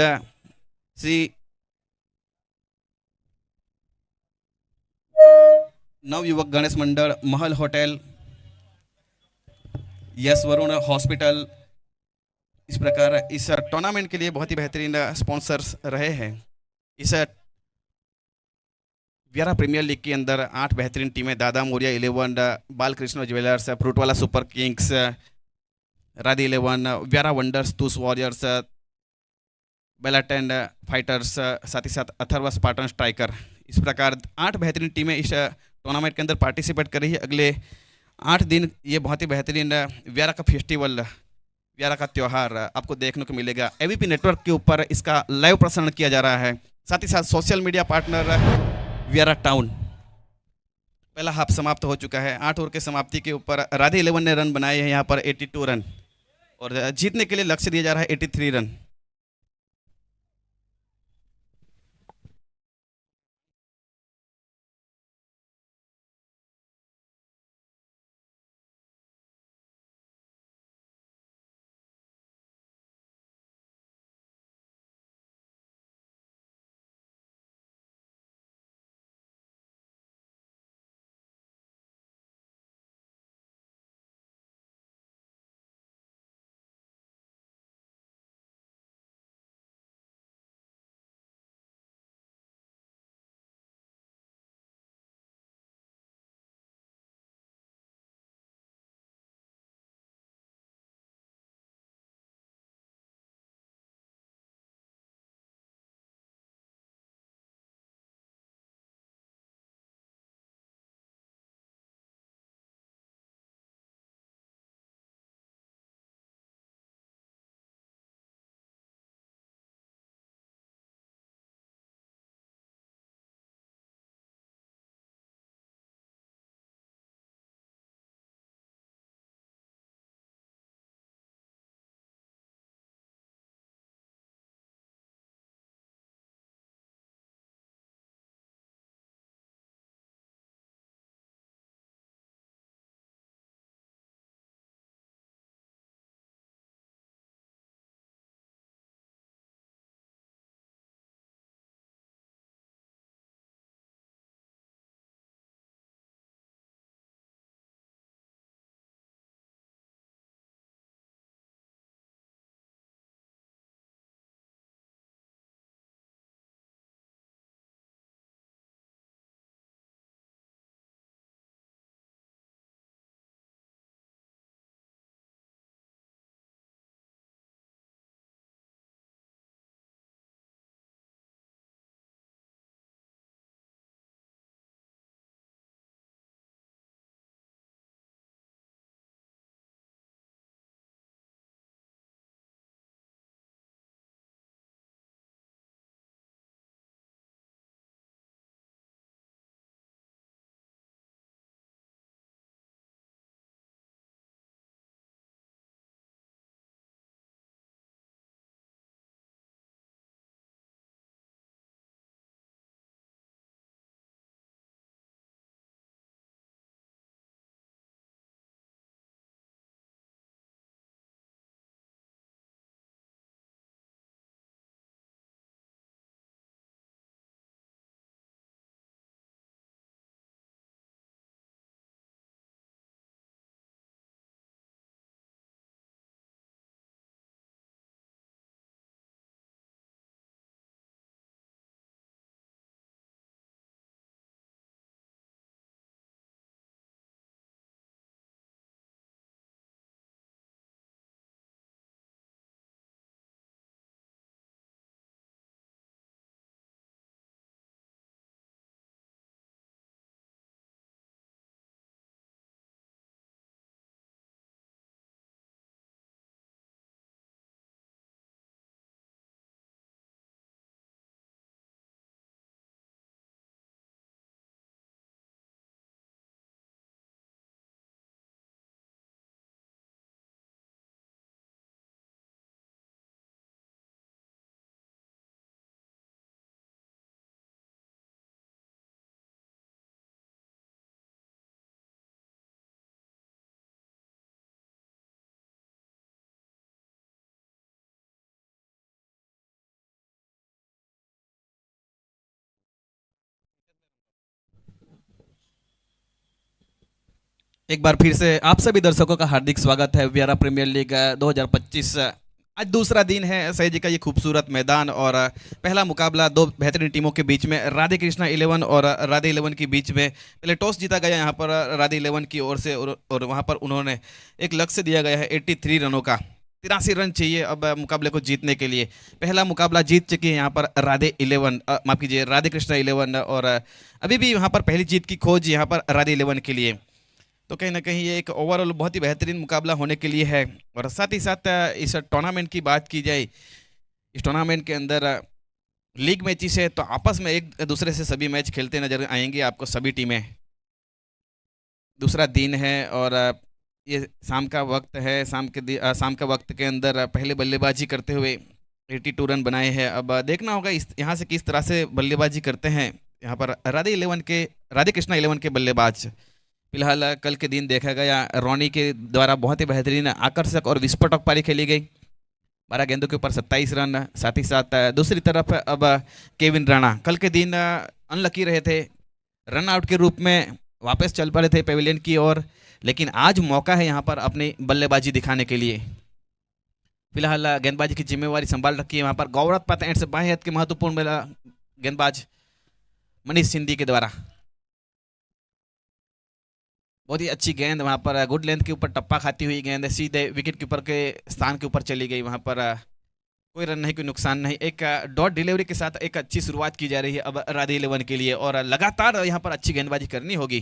Shri Navyuvak Ganesh Mandal, Mahal hotel, yes Varun hospital, इस प्रकार इस टूर्नामेंट के लिए बहुत ही बेहतरीन स्पॉन्सर्स रहे हैं। इस व्यारा प्रीमियर लीग के अंदर 8 बेहतरीन टीमें, दादा मोरिया 11, बालकृष्ण ज्वेलर्स, फ्रूटवाला super kings, Radhe 11, Vyara wonders, तूस वॉरियर्स, बेलाटेंड फाइटर्स, साथ ही साथ अथर्वा स्पार्टन स्ट्राइकर, इस प्रकार 8 बेहतरीन टीमें इस टूर्नामेंट के अंदर पार्टिसिपेट कर रही है। अगले 8 दिन ये बहुत ही बेहतरीन व्यारा का फेस्टिवल, व्यारा का त्यौहार आपको देखने को मिलेगा। एबीपी नेटवर्क के ऊपर इसका लाइव प्रसारण किया जा रहा है। साथ ही साथ सोशल मीडिया पार्टनर व्यारा टाउन। पहला हाफ समाप्त हो चुका है। 8 ओवर के समाप्ति के ऊपर राधे 11 ने रन बनाए हैं यहाँ पर 82 रन, और जीतने के लिए लक्ष्य दिया जा रहा है 83 रन। एक बार फिर से आप सभी दर्शकों का हार्दिक स्वागत है वियारा प्रीमियर लीग 2025। आज दूसरा दिन है सही जी का ये खूबसूरत मैदान और पहला मुकाबला दो बेहतरीन टीमों के बीच में राधे कृष्णा 11 और राधे 11 के बीच में। पहले टॉस जीता गया यहाँ पर राधे 11 की ओर से और वहाँ पर उन्होंने एक लक्ष्य दिया गया है 83 रनों का। 83 रन चाहिए अब मुकाबले को जीतने के लिए। पहला मुकाबला जीत चुकी है यहाँ पर राधे 11, माफ कीजिए राधे कृष्णा 11, और अभी भी यहाँ पर पहली जीत की खोज यहाँ पर राधे 11 के लिए। तो कहीं ना कहीं ये एक ओवरऑल बहुत ही बेहतरीन मुकाबला होने के लिए है। और साथ ही साथ इस टूर्नामेंट की बात की जाए, इस टूर्नामेंट के अंदर लीग मैचेस है तो आपस में एक दूसरे से सभी मैच खेलते नजर आएंगे आपको सभी टीमें। दूसरा दिन है और ये शाम का वक्त है। शाम का वक्त के अंदर पहले बल्लेबाजी करते हुए 82 रन बनाए हैं। अब देखना होगा इस यहाँ से किस तरह से बल्लेबाजी करते हैं यहाँ पर राधे कृष्णा 11 के बल्लेबाज। फिलहाल कल के दिन देखा गया रोनी के द्वारा बहुत ही बेहतरीन आकर्षक और विस्फोटक पारी खेली गई, 12 गेंदों के ऊपर 27 रन। साथ ही साथ दूसरी तरफ अब केविन राणा कल के दिन अनलकी रहे थे, रन आउट के रूप में वापस चल पड़े थे पेविलियन की ओर, लेकिन आज मौका है यहाँ पर अपनी बल्लेबाजी दिखाने के लिए। फिलहाल गेंदबाजी की जिम्मेवारी संभाल रखी है वहाँ पर गौरव पत एंड से बाएं हाथ के महत्वपूर्ण गेंदबाज मनीष सिंधी के द्वारा। बहुत ही अच्छी गेंद वहाँ पर गुड लेंथ के ऊपर टप्पा खाती हुई गेंद सीधे विकेट कीपर के स्थान के ऊपर चली गई। वहाँ पर कोई रन नहीं, कोई नुकसान नहीं। एक डॉट डिलीवरी के साथ एक अच्छी शुरुआत की जा रही है अब राधे 11 के लिए और लगातार यहाँ पर अच्छी गेंदबाजी करनी होगी।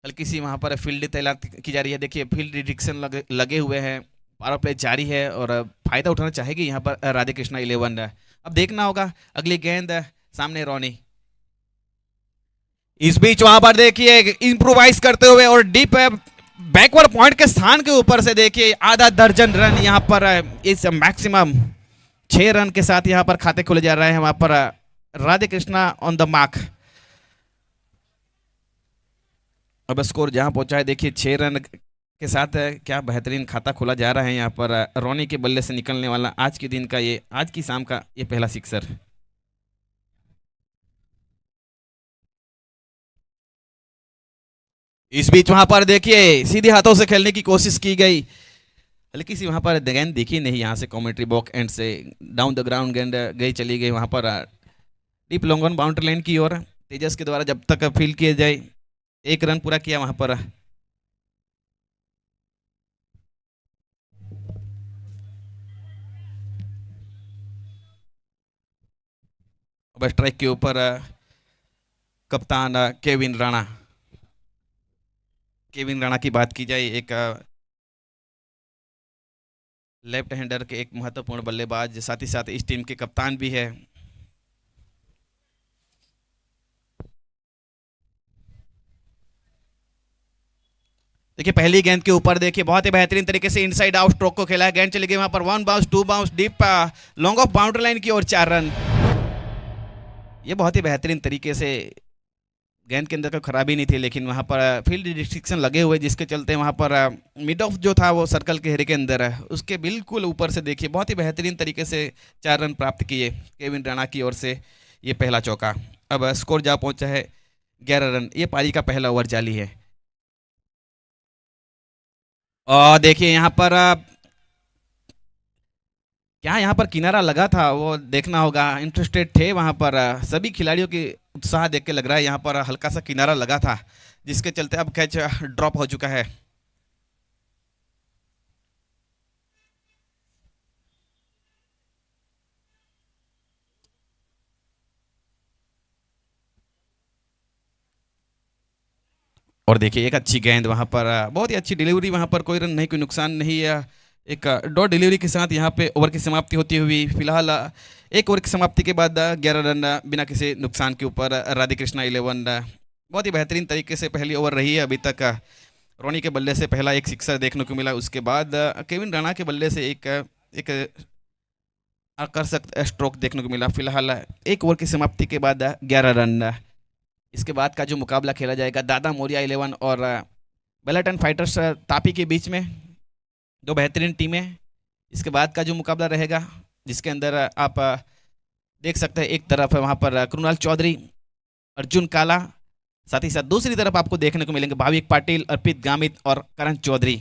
हल्की सी वहाँ पर फील्ड तैनात की जा रही है। देखिए फील्ड रिडिक्शन लगे हुए हैं, पावर प्ले जारी है और फायदा उठाना चाहेगी यहाँ पर राधे कृष्णा 11। अब देखना होगा अगली गेंद सामने रोनी। इस बीच वहां पर देखिए इंप्रोवाइज करते हुए और डीप बैकवर्ड पॉइंट के स्थान के ऊपर से देखिए आधा दर्जन रन यहां पर इस मैक्सिमम 6 रन के साथ यहां पर खाते खुले जा रहे हैं वहां पर Radhe Krishna on the mark. अब स्कोर जहां पहुंचा है देखिए 6 रन के साथ क्या बेहतरीन खाता खुला जा रहा है यहां पर रोनी के बल्ले से निकलने वाला आज के दिन का आज की शाम का ये पहला सिक्सर। इस बीच वहां पर देखिए सीधे हाथों से खेलने की कोशिश की गई, हल्की सी वहां पर गेंद दिखी नहीं यहाँ से कमेंट्री बॉक्स एंड से डाउन द ग्राउंड गेंद चली गई वहां पर deep long on boundary line की ओर। तेजस के द्वारा जब तक फील्ड किए जाए 1 रन पूरा किया वहां पर। अब स्ट्राइक के ऊपर कप्तान केविन राणा की बात की जाए, एक लेफ्ट हैंडर के एक महत्वपूर्ण बल्लेबाज, साथ ही साथ इस टीम के कप्तान भी है। देखिए पहली गेंद के ऊपर देखिए बहुत ही बेहतरीन तरीके से इनसाइड आउट स्ट्रोक को खेला है। गेंद चली गई वहां पर 1 bounce 2 bounce deep long off boundary line की ओर 4 रन। ये बहुत ही बेहतरीन तरीके से गेंद के अंदर कोई खराबी नहीं थी, लेकिन वहाँ पर फील्ड रिस्ट्रिक्शन लगे हुए जिसके चलते वहाँ पर मिड ऑफ जो था वो सर्कल के घेरे के अंदर है, उसके बिल्कुल ऊपर से देखिए बहुत ही बेहतरीन तरीके से 4 रन प्राप्त किए केविन राणा की ओर से। ये पहला चौका। अब स्कोर जा पहुंचा है 11 रन। ये पारी का पहला ओवर जाली है और देखिए यहाँ पर क्या यहाँ पर किनारा लगा था वो देखना होगा। इंटरेस्टेड थे वहाँ पर सभी खिलाड़ियों की उत्साह देख के लग रहा है यहाँ पर हल्का सा किनारा लगा था जिसके चलते अब कैच ड्रॉप हो चुका है। और देखिए एक अच्छी गेंद वहाँ पर, बहुत ही अच्छी डिलीवरी वहाँ पर, कोई रन नहीं, कोई नुकसान नहीं है। एक डॉट डिलीवरी के साथ यहाँ पे ओवर की समाप्ति होती हुई। फिलहाल एक ओवर की समाप्ति के बाद 11 रन बिना किसी नुकसान के ऊपर राधे कृष्णा 11। बहुत ही बेहतरीन तरीके से पहली ओवर रही है अभी तक। रोनी के बल्ले से पहला एक सिक्सर देखने को मिला, उसके बाद केविन राणा के बल्ले से एक आकर्षक स्ट्रोक देखने को मिला। फिलहाल एक ओवर की समाप्ति के बाद 11 रन। इसके बाद का जो मुकाबला खेला जाएगा दादा मोरिया 11 और बेलाटन फाइटर्स तापी के बीच में, दो बेहतरीन टीमें। इसके बाद का जो मुकाबला रहेगा जिसके अंदर आप देख सकते हैं एक तरफ है वहाँ पर कृणाल चौधरी, अर्जुन काला साथ ही साथ दूसरी तरफ आपको देखने को मिलेंगे भाविक पाटिल, अर्पित गामित और करण चौधरी।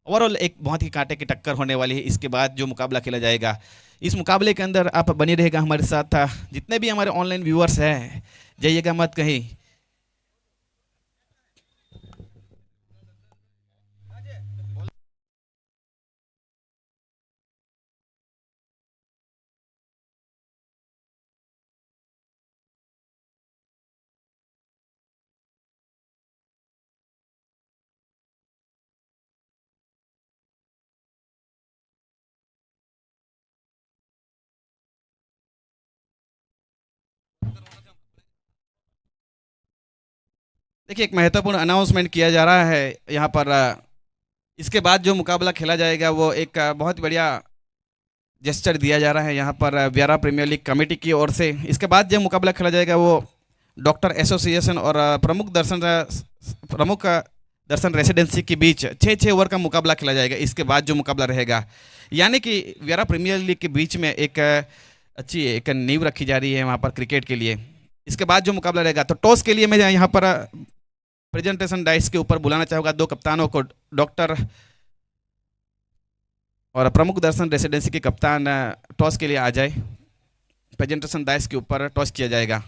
ओवरऑल एक बहुत ही कांटे की टक्कर होने वाली है इसके बाद जो मुकाबला खेला जाएगा। इस मुकाबले के अंदर आप बने रहेगा हमारे साथ। जितने भी हमारे ऑनलाइन व्यूअर्स हैं, जाइएगा मत कहीं। देखिए, एक महत्वपूर्ण अनाउंसमेंट किया जा रहा है यहाँ पर। इसके बाद जो मुकाबला खेला जाएगा वो एक बहुत बढ़िया जेस्चर दिया जा रहा है यहाँ पर व्यारा प्रीमियर लीग कमेटी की ओर से। इसके बाद जो मुकाबला खेला जाएगा वो डॉक्टर एसोसिएशन और प्रमुख दर्शन रेसिडेंसी के बीच 6-6 ओवर का मुकाबला खेला जाएगा। इसके बाद जो मुकाबला रहेगा, यानी कि व्यारा प्रीमियर लीग के बीच में एक अच्छी एक नींव रखी जा रही है वहाँ पर क्रिकेट के लिए। इसके बाद जो मुकाबला रहेगा, तो टॉस के लिए मैं यहाँ पर प्रेजेंटेशन डाइस के ऊपर बुलाना चाहूँगा दो कप्तानों को। डॉक्टर और प्रमुख दर्शन रेसिडेंसी के कप्तान टॉस के लिए आ जाए। प्रेजेंटेशन डाइस के ऊपर टॉस किया जाएगा।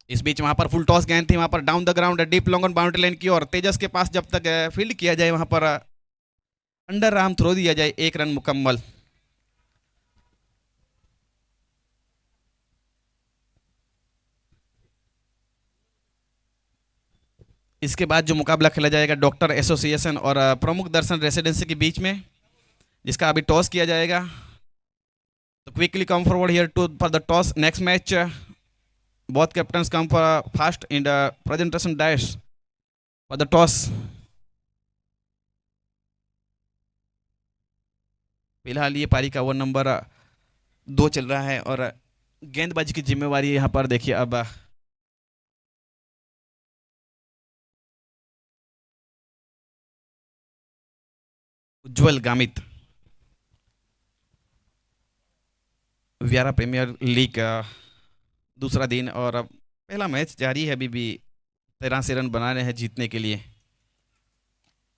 इस बीच वहां पर फुल टॉस गेंद थी वहां पर down the ground deep long on boundary line की और तेजस के पास जब तक फील्ड किया जाए वहां पर अंडर आर्म थ्रो दिया जाए, 1 रन मुकम्मल। इसके बाद जो मुकाबला खेला जाएगा डॉक्टर एसोसिएशन और प्रमुख दर्शन रेसिडेंसी के बीच में, जिसका अभी टॉस किया जाएगा। तो quickly come forward here to for the toss. Next match both captains come for first in the presentation dice for the toss। फिलहाल ये पारी का ओवर नंबर 2 चल रहा है और गेंदबाजी की जिम्मेवारी यहाँ पर देखिए अब उज्जवल गामित। व्यारा प्रीमियर लीग दूसरा दिन और पहला मैच जारी है, अभी भी 13 रन बनाने हैं जीतने के लिए।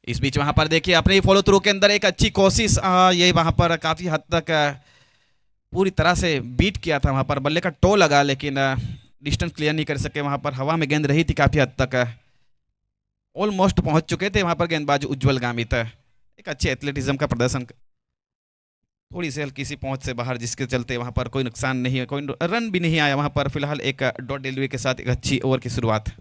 इस बीच वहां पर देखिए अपने ही फॉलो थ्रू के अंदर एक अच्छी कोशिश, ये वहां पर काफ़ी हद तक पूरी तरह से बीट किया था। वहां पर बल्ले का टो लगा लेकिन डिस्टेंस क्लियर नहीं कर सके। वहां पर हवा में गेंद रही थी काफ़ी हद तक, ऑलमोस्ट पहुंच चुके थे वहां पर गेंदबाज उज्जवल गामित। एक अच्छे एथलेटिज्म का प्रदर्शन, थोड़ी सी हल्की सी पहुंच से बाहर, जिसके चलते वहां पर कोई नुकसान नहीं है, कोई रन भी नहीं आया वहां पर। फिलहाल एक डॉट डिलीवरी के साथ एक अच्छी ओवर की शुरुआत।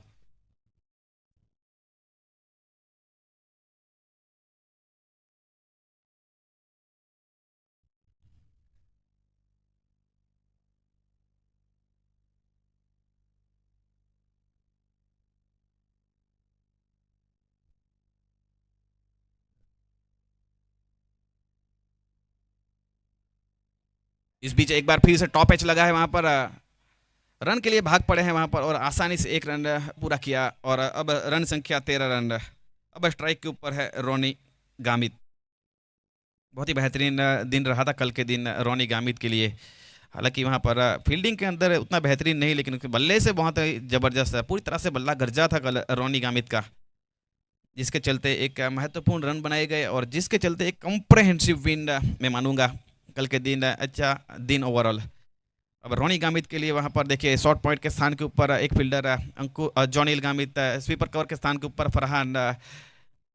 इस बीच एक बार फिर से टॉप एच लगा है वहां पर, रन के लिए भाग पड़े हैं वहां पर और आसानी से 1 रन पूरा किया और अब रन संख्या 13 रन। अब स्ट्राइक के ऊपर है रोनी गामित। बहुत ही बेहतरीन दिन रहा था कल के दिन रोनी गामित के लिए। हालांकि वहां पर फील्डिंग के अंदर उतना बेहतरीन नहीं, लेकिन बल्ले से बहुत ज़बरदस्त है, पूरी तरह से बल्ला गरजा था कल रोनी गामित का, जिसके चलते एक महत्वपूर्ण रन बनाए गए और जिसके चलते एक कॉम्प्रहेंसिव विन मैं मानूंगा कल के दिन। अच्छा दिन ओवरऑल। अब रोनी गामित के लिए वहां पर देखिए शॉर्ट पॉइंट के स्थान के ऊपर एक फील्डर अंकुर जॉनील गामित, स्वीपर कवर के स्थान के ऊपर Farhan,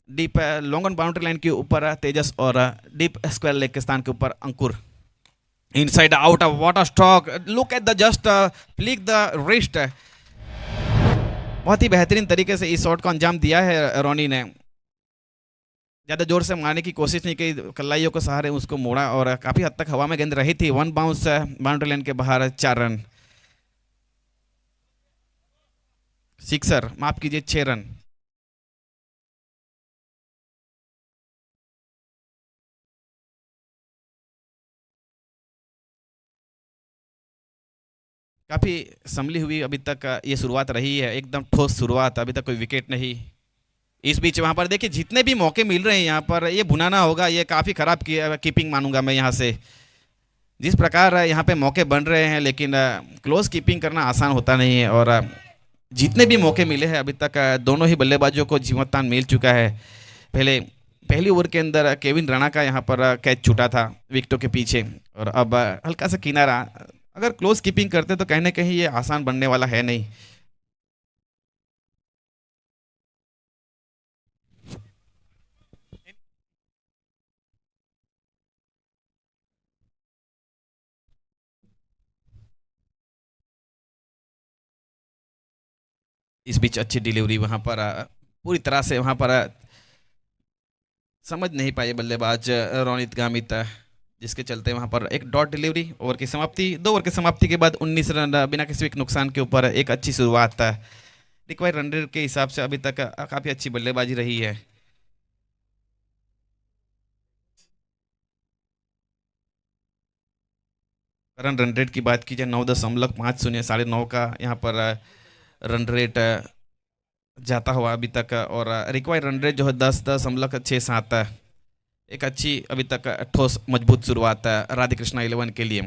deep long on boundary line के ऊपर तेजस और डीप स्क्वायर लेग के स्थान के ऊपर Ankur. Inside out, what a stroke, look at the just flick the wrist. बहुत ही बेहतरीन तरीके से इस शॉट को अंजाम दिया है रोनी ने। ज़्यादा जोर से मारने की कोशिश नहीं की, कलाइयों को सहारे उसको मोड़ा और काफ़ी हद तक हवा में गेंद रही थी। 1 बाउंस बाउंड्री लाइन के बाहर, 4 रन। सिक्सर, माफ कीजिए 6 रन। काफ़ी संभली हुई अभी तक ये शुरुआत रही है, एकदम ठोस शुरुआत, अभी तक कोई विकेट नहीं। इस बीच वहां पर देखिए जितने भी मौके मिल रहे हैं यहाँ पर, ये भुनाना होगा, ये काफ़ी ख़राब कीपिंग मानूंगा मैं यहाँ से। जिस प्रकार यहाँ पे मौके बन रहे हैं, लेकिन क्लोज कीपिंग करना आसान होता नहीं है और जितने भी मौके मिले हैं अभी तक दोनों ही बल्लेबाजों को जीवनदान मिल चुका है। पहले पहली ओवर के अंदर केविन राणा का यहाँ पर कैच छूटा था विकेटों के पीछे, और अब हल्का सा किनारा, अगर क्लोज कीपिंग करते तो कहीं ना कहीं ये आसान बनने वाला है नहीं। इस बीच अच्छी डिलीवरी वहां पर पूरी तरह से वहां पर समझ नहीं पाए बल्लेबाज रोनित गामित, जिसके चलते वहां पर एक डॉट डिलीवरी। ओवर की समाप्ति, 2 ओवर की समाप्ति के बाद 19 रन बिना किसी भी नुकसान के ऊपर एक अच्छी शुरुआत। रिक्वायर्ड रन रेट के हिसाब से अभी तक काफी अच्छी बल्लेबाजी रही है। करंट रन रेट की बात की जाए 9.50, 9.5 का यहाँ पर रन रेट जाता हुआ अभी तक, और रिक्वायर्ड रन रेट जो है 10.67। एक अच्छी अभी तक ठोस मजबूत शुरुआत है राधे कृष्णा 11 के लिए।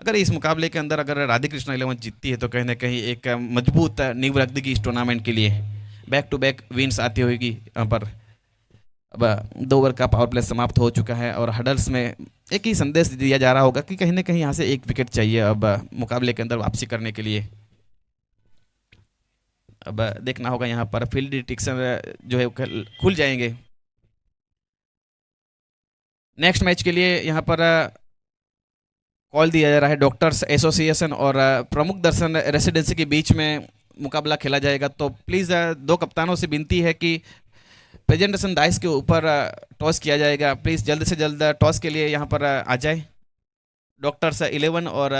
अगर इस मुकाबले के अंदर अगर राधे कृष्णा 11 जीतती है तो कहीं ना कहीं एक मजबूत नींव रख देगी इस टूर्नामेंट के लिए। बैक टू बैक विन्स आती होगी यहाँ पर। अब 2 ओवर का पावर प्ले समाप्त हो चुका है और हडल्स में एक ही संदेश दिया जा रहा होगा कि कहीं ना कहीं यहाँ से एक विकेट चाहिए अब मुकाबले के अंदर वापसी करने के लिए। अब देखना होगा यहाँ पर फील्ड डिटेक्शन जो है खुल जाएंगे नेक्स्ट मैच के लिए। यहाँ पर कॉल दिया जा रहा है डॉक्टर्स एसोसिएशन और प्रमुख दर्शन रेसिडेंसी के बीच में मुकाबला खेला जाएगा। तो प्लीज़ 2 कप्तानों से विनती है कि प्रेजेंटेशन डाइस के ऊपर टॉस किया जाएगा, प्लीज़ जल्द से जल्द टॉस के लिए यहाँ पर आ जाए। डॉक्टर्स 11 और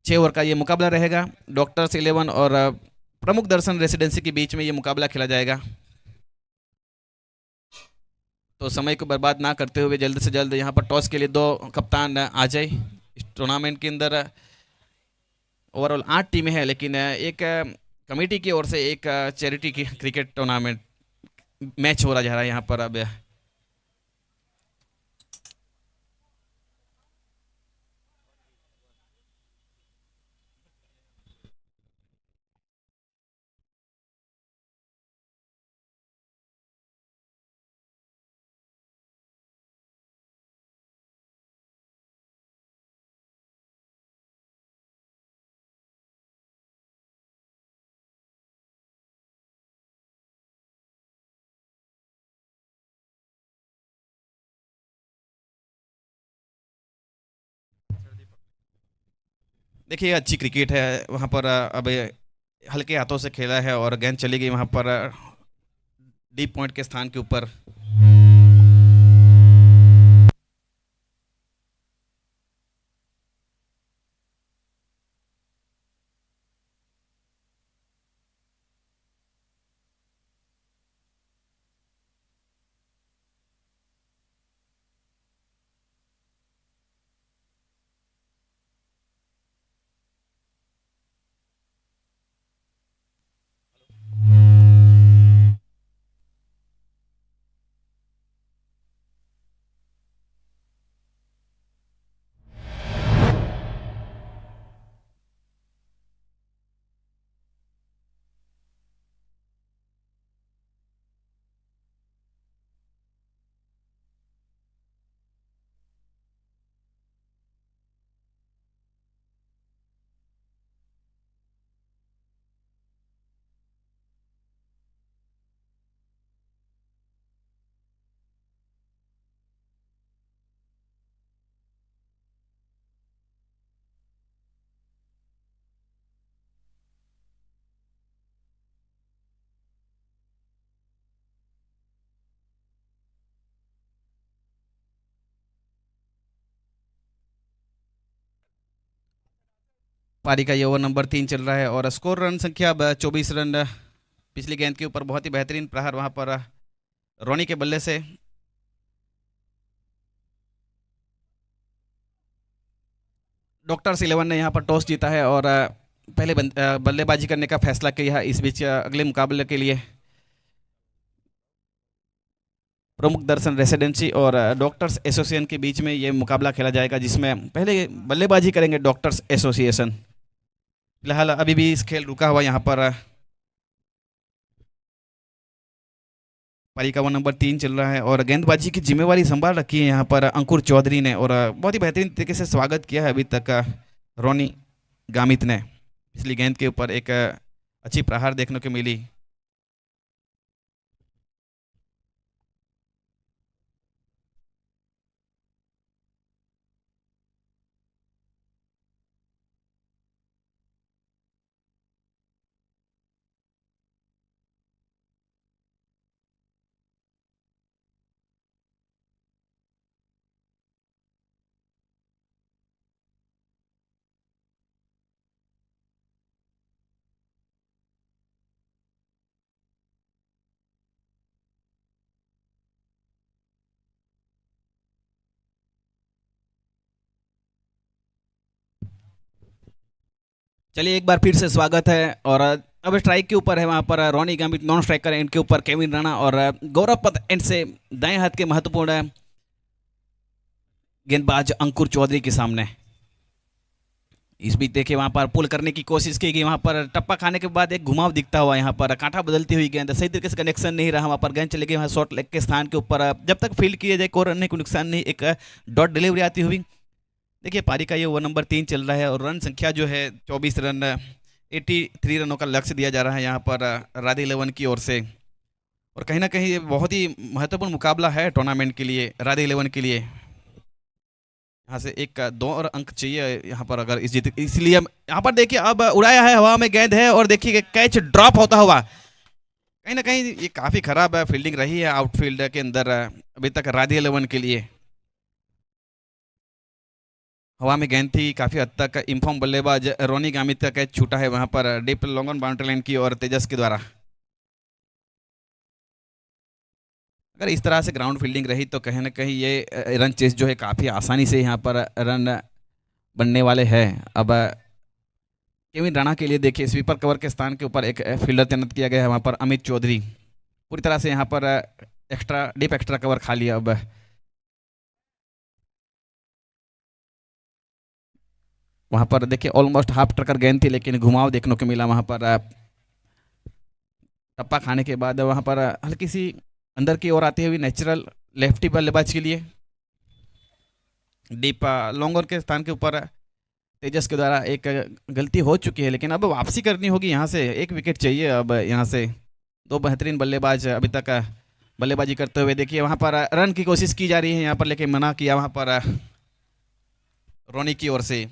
6 ओवर का ये मुकाबला रहेगा। डॉक्टर्स 11 और प्रमुख दर्शन रेसिडेंसी के बीच में ये मुकाबला खेला जाएगा। तो समय को बर्बाद ना करते हुए जल्द से जल्द यहाँ पर टॉस के लिए 2 कप्तान आ जाए। इस टूर्नामेंट के अंदर ओवरऑल 8 टीमें हैं, लेकिन एक कमेटी की ओर से एक चैरिटी की क्रिकेट टूर्नामेंट मैच हो रहा जा रहा है यहाँ पर। अब देखिए अच्छी क्रिकेट है वहाँ पर। अब हल्के हाथों से खेला है और गेंद चली गई वहाँ पर डीप पॉइंट के स्थान के ऊपर। पारी का ये ओवर नंबर 3 चल रहा है और स्कोर रन संख्या अब 24 रन। पिछली गेंद के ऊपर बहुत ही बेहतरीन प्रहार वहां पर रोनी के बल्ले से। डॉक्टर्स 11 ने यहाँ पर टॉस जीता है और पहले बल्लेबाजी करने का फैसला किया है। इस बीच अगले मुकाबले के लिए प्रमुख दर्शन रेसिडेंसी और डॉक्टर्स एसोसिएशन के बीच में ये मुकाबला खेला जाएगा, जिसमें पहले बल्लेबाजी करेंगे डॉक्टर्स एसोसिएशन। फिलहाल अभी भी इस खेल रुका हुआ यहाँ पर पारी का 1 नंबर 3 चल रहा है और गेंदबाजी की जिम्मेवारी संभाल रखी है यहाँ पर अंकुर चौधरी ने और बहुत ही बेहतरीन तरीके से स्वागत किया है अभी तक रोनी गामित ने। पिछली गेंद के ऊपर एक अच्छी प्रहार देखने को मिली। चलिए एक बार फिर से स्वागत है और अब स्ट्राइक के ऊपर है वहां पर रोनी गामित नॉन स्ट्राइकर एंड के ऊपर केविन राणा और गौरव पथ एंड से दाएं हाथ के महत्वपूर्ण गेंदबाज अंकुर चौधरी के सामने। इस बीच देखिए वहां पर पुल करने की कोशिश की गई, वहां पर टप्पा खाने के बाद एक घुमाव दिखता हुआ, यहाँ पर कांटा बदलती हुई गेंद, सही तरीके से कनेक्शन नहीं रहा, वहां पर गेंद चली गई वहां शॉर्ट लेग के स्थान के ऊपर। जब तक फील्ड किया जाए कोई रन नहीं, कोई नुकसान नहीं, एक डॉट डिलीवरी आती हुई। देखिए पारी का ये 1 नंबर 3 चल रहा है और रन संख्या जो है 24 रन, 83 रनों का लक्ष्य दिया जा रहा है यहाँ पर राधे 11 की ओर से। और कहीं ना कहीं ये बहुत ही महत्वपूर्ण मुकाबला है टूर्नामेंट के लिए, राधे 11 के लिए। यहाँ से एक 2 और अंक चाहिए यहाँ पर अगर इस जीत, इसलिए यहाँ पर देखिए अब उड़ाया है, हवा में गेंद है और देखिए कैच ड्रॉप होता हुआ। कहीं ना कहीं ये काफी खराब फील्डिंग रही है आउटफील्ड के अंदर अभी तक राधे 11 के लिए। हवा में गेंद थी, काफी हद तक इन्फॉर्म बल्लेबाज रोनी गामित का कैच छूटा है वहां पर deep long on boundary line की और तेजस के द्वारा। अगर इस तरह से ग्राउंड फील्डिंग रही तो कहीं ना कहीं ये रन चेस जो है काफ़ी आसानी से यहाँ पर रन बनने वाले हैं। अब केविन राणा के लिए देखिए स्वीपर कवर के स्थान के ऊपर एक फील्डर तैनात किया गया है वहाँ पर अमित चौधरी, पूरी तरह से यहाँ पर डीप एक्स्ट्रा कवर खा लिया। अब वहाँ पर देखिए ऑलमोस्ट हाफ ट्रकर गेंद थी लेकिन घुमाव देखने को मिला वहाँ पर टप्पा खाने के बाद। वहाँ पर हल्की सी अंदर की ओर आती हुई नेचुरल लेफ्टी बल्लेबाज के लिए डीप लॉन्ग ऑन के स्थान के ऊपर तेजस के द्वारा एक गलती हो चुकी है, लेकिन अब वापसी करनी होगी। यहाँ से एक विकेट चाहिए। अब यहाँ से 2 बेहतरीन बल्लेबाज अभी तक बल्लेबाजी करते हुए देखिए वहाँ पर रन की कोशिश की जा रही है यहाँ पर, लेकिन मना किया वहाँ पर रोनी की ओर से।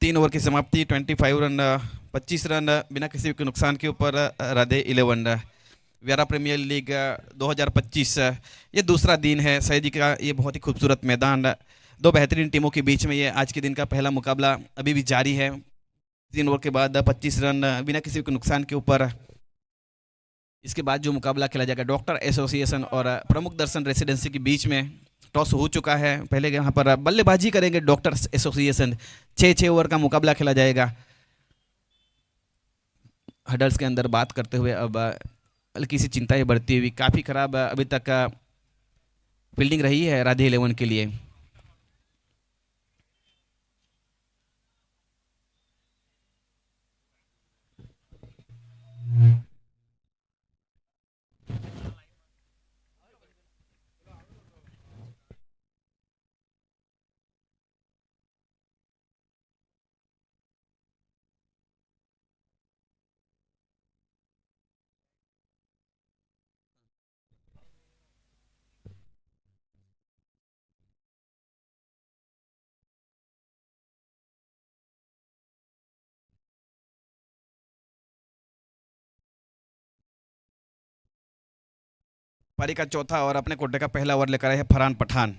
3 ओवर की समाप्ति, 25 रन, 25 रन बिना किसी के नुकसान के ऊपर राधे 11। व्यारा प्रीमियर लीग 2025 ये दूसरा दिन है सयाजी का, ये बहुत ही खूबसूरत मैदान, 2 बेहतरीन टीमों के बीच में ये आज के दिन का पहला मुकाबला अभी भी जारी है। 3 ओवर के बाद 25 रन बिना किसी के नुकसान के ऊपर। इसके बाद जो मुकाबला खेला जाएगा डॉक्टर एसोसिएशन और प्रमुख दर्शन रेसिडेंसी के बीच में, टॉस हो चुका है। पहले यहाँ पर बल्लेबाजी करेंगे डॉक्टर एसोसिएशन, 6-6 ओवर का मुकाबला खेला जाएगा। हडल्स के अंदर बात करते हुए अब हल्की सी चिंताएं बढ़ती हुई, काफ़ी खराब अभी तक फील्डिंग रही है राधे 11 के लिए। पारी का चौथा और अपने कोटे का पहला ओवर लेकर आए हैं फरहान पठान।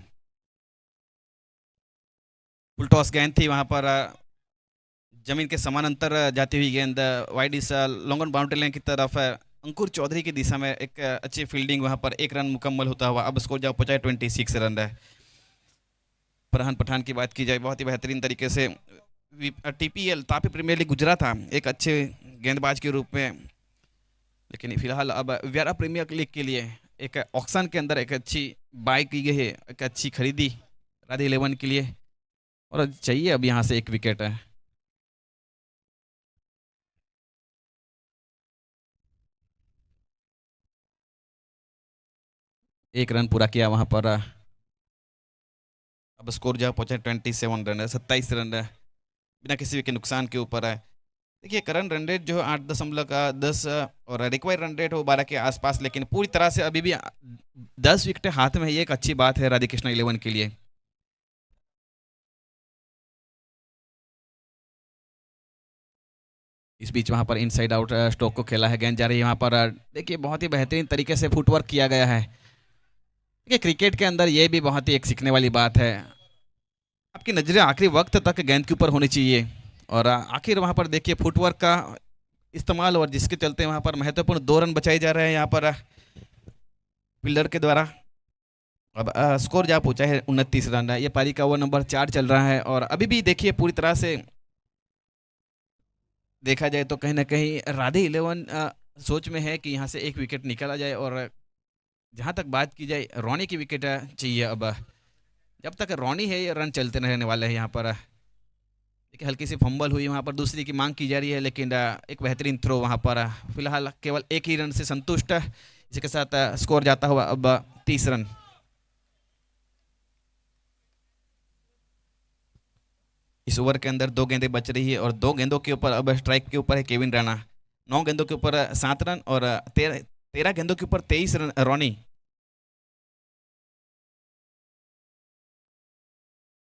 फुल टॉस गेंद थी वहां पर जमीन के समानांतर जाती हुई गेंद वाइड इस लॉन्ग ऑन बाउंड्री लाइन की तरफ अंकुर चौधरी की दिशा में एक अच्छी फील्डिंग, वहां पर 1 रन मुकम्मल होता हुआ। अब स्कोर जब पहुंचा 26 रन है। फरहान पठान की बात की जाए, बहुत ही बेहतरीन तरीके से टीपीएल तापी प्रीमियर लीग गुजरा था एक अच्छे गेंदबाज के रूप में, लेकिन फिलहाल अब व्यारा प्रीमियर लीग के लिए एक ऑक्शन के अंदर एक अच्छी बाय की गई है, एक अच्छी खरीदी राधे 11 के लिए, और चाहिए अब यहाँ से एक विकेट है। एक रन पूरा किया वहाँ पर। अब स्कोर जो पहुँचा 27 रन है, 27 रन है, बिना किसी के नुकसान के ऊपर है। देखिए करंट रन रेट जो है 8.10 और रिक्वायर्ड रन रेट हो 12 के आसपास, लेकिन पूरी तरह से अभी भी 10 विकेट हाथ में है, ये एक अच्छी बात है राधे कृष्णा 11 के लिए। इस बीच वहां पर इनसाइड आउट स्ट्रोक को खेला है, गेंद जा रही है वहां पर। देखिए बहुत ही बेहतरीन तरीके से फुटवर्क किया गया है। देखिए क्रिकेट के अंदर ये भी बहुत ही एक सीखने वाली बात है, आपकी नजरें आखिरी वक्त तक गेंद के ऊपर होनी चाहिए, और आखिर वहां पर देखिए फुटवर्क का इस्तेमाल, और जिसके चलते वहां पर महत्वपूर्ण 2 रन बचाए जा रहे हैं यहाँ पर फील्डर के द्वारा। अब स्कोर जा पहुंचा है 29 रन है, ये पारी का ओवर नंबर 4 चल रहा है, और अभी भी देखिए पूरी तरह से देखा जाए तो कहीं ना कहीं राधे 11 सोच में है कि यहाँ से एक विकेट निकाला जाए, और जहाँ तक बात की जाए रोनी की विकेट चाहिए। अब जब तक रोनी है ये रन चलते रहने वाले हैं यहाँ पर। देखिए हल्की सी फंबल हुई वहाँ पर, दूसरी की मांग की जा रही है, लेकिन एक बेहतरीन थ्रो वहाँ पर। फिलहाल केवल एक ही रन से संतुष्ट है, इसके साथ स्कोर जाता हुआ अब 30 रन। इस ओवर के अंदर 2 गेंदें बच रही है, और 2 गेंदों के ऊपर अब स्ट्राइक के ऊपर है केविन राणा। 9 गेंदों के ऊपर 7 रन, और 13 गेंदों के ऊपर 23 रन रोनी।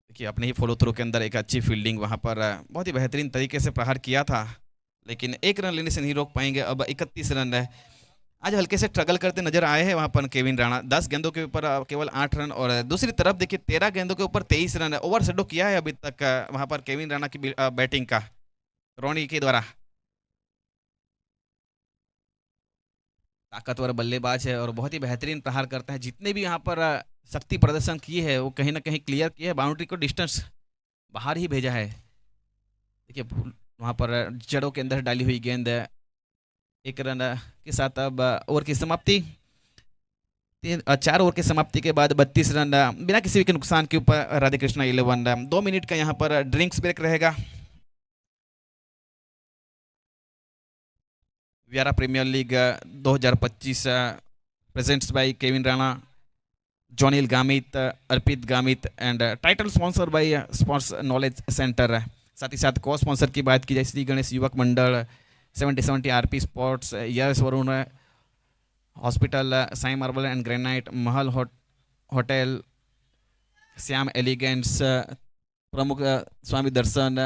देखिए अपने ही फॉलो थ्रू के अंदर एक अच्छी फील्डिंग वहां पर, बहुत ही बेहतरीन तरीके से प्रहार किया था, लेकिन एक रन लेने से नहीं रोक पाएंगे। अब 31 रन है, आज हल्के से स्ट्रगल करते नजर आए हैं वहां पर केविन राणा। 10 गेंदों के ऊपर केवल 8 रन, और दूसरी तरफ देखिए 13 गेंदों के ऊपर 23 रन है। ओवर शेडो किया है अभी तक वहां पर केविन राणा की बैटिंग का रोनी के द्वारा। ताकतवर बल्लेबाज है और बहुत ही बेहतरीन प्रहार करता है, जितने भी यहाँ पर शक्ति प्रदर्शन किए है वो कहीं ना कहीं क्लियर किए है, बाउंड्री को डिस्टेंस बाहर ही भेजा है। देखिए वहाँ पर जड़ों के अंदर डाली हुई गेंद, एक रन के साथ अब ओवर की समाप्ति। 4 ओवर की समाप्ति के बाद 32 रन बिना किसी के नुकसान के ऊपर राधे कृष्णा 11। 2 मिनट का यहाँ पर ड्रिंक्स ब्रेक रहेगा। Vyara premier league 2025 presents by Kevin Rana, Jonil Gamit, Arpit Gamit, and title sponsor by sports knowledge centre. साथ ही साथ को स्पॉन्सर की बात की जाए Shri Ganesh Yuvak Mandal, 7070 RP sports, Yash Varun hospital, Sai marble and granite, Mahal hotel, Shyam elegance, Pramukh Swami Darshan,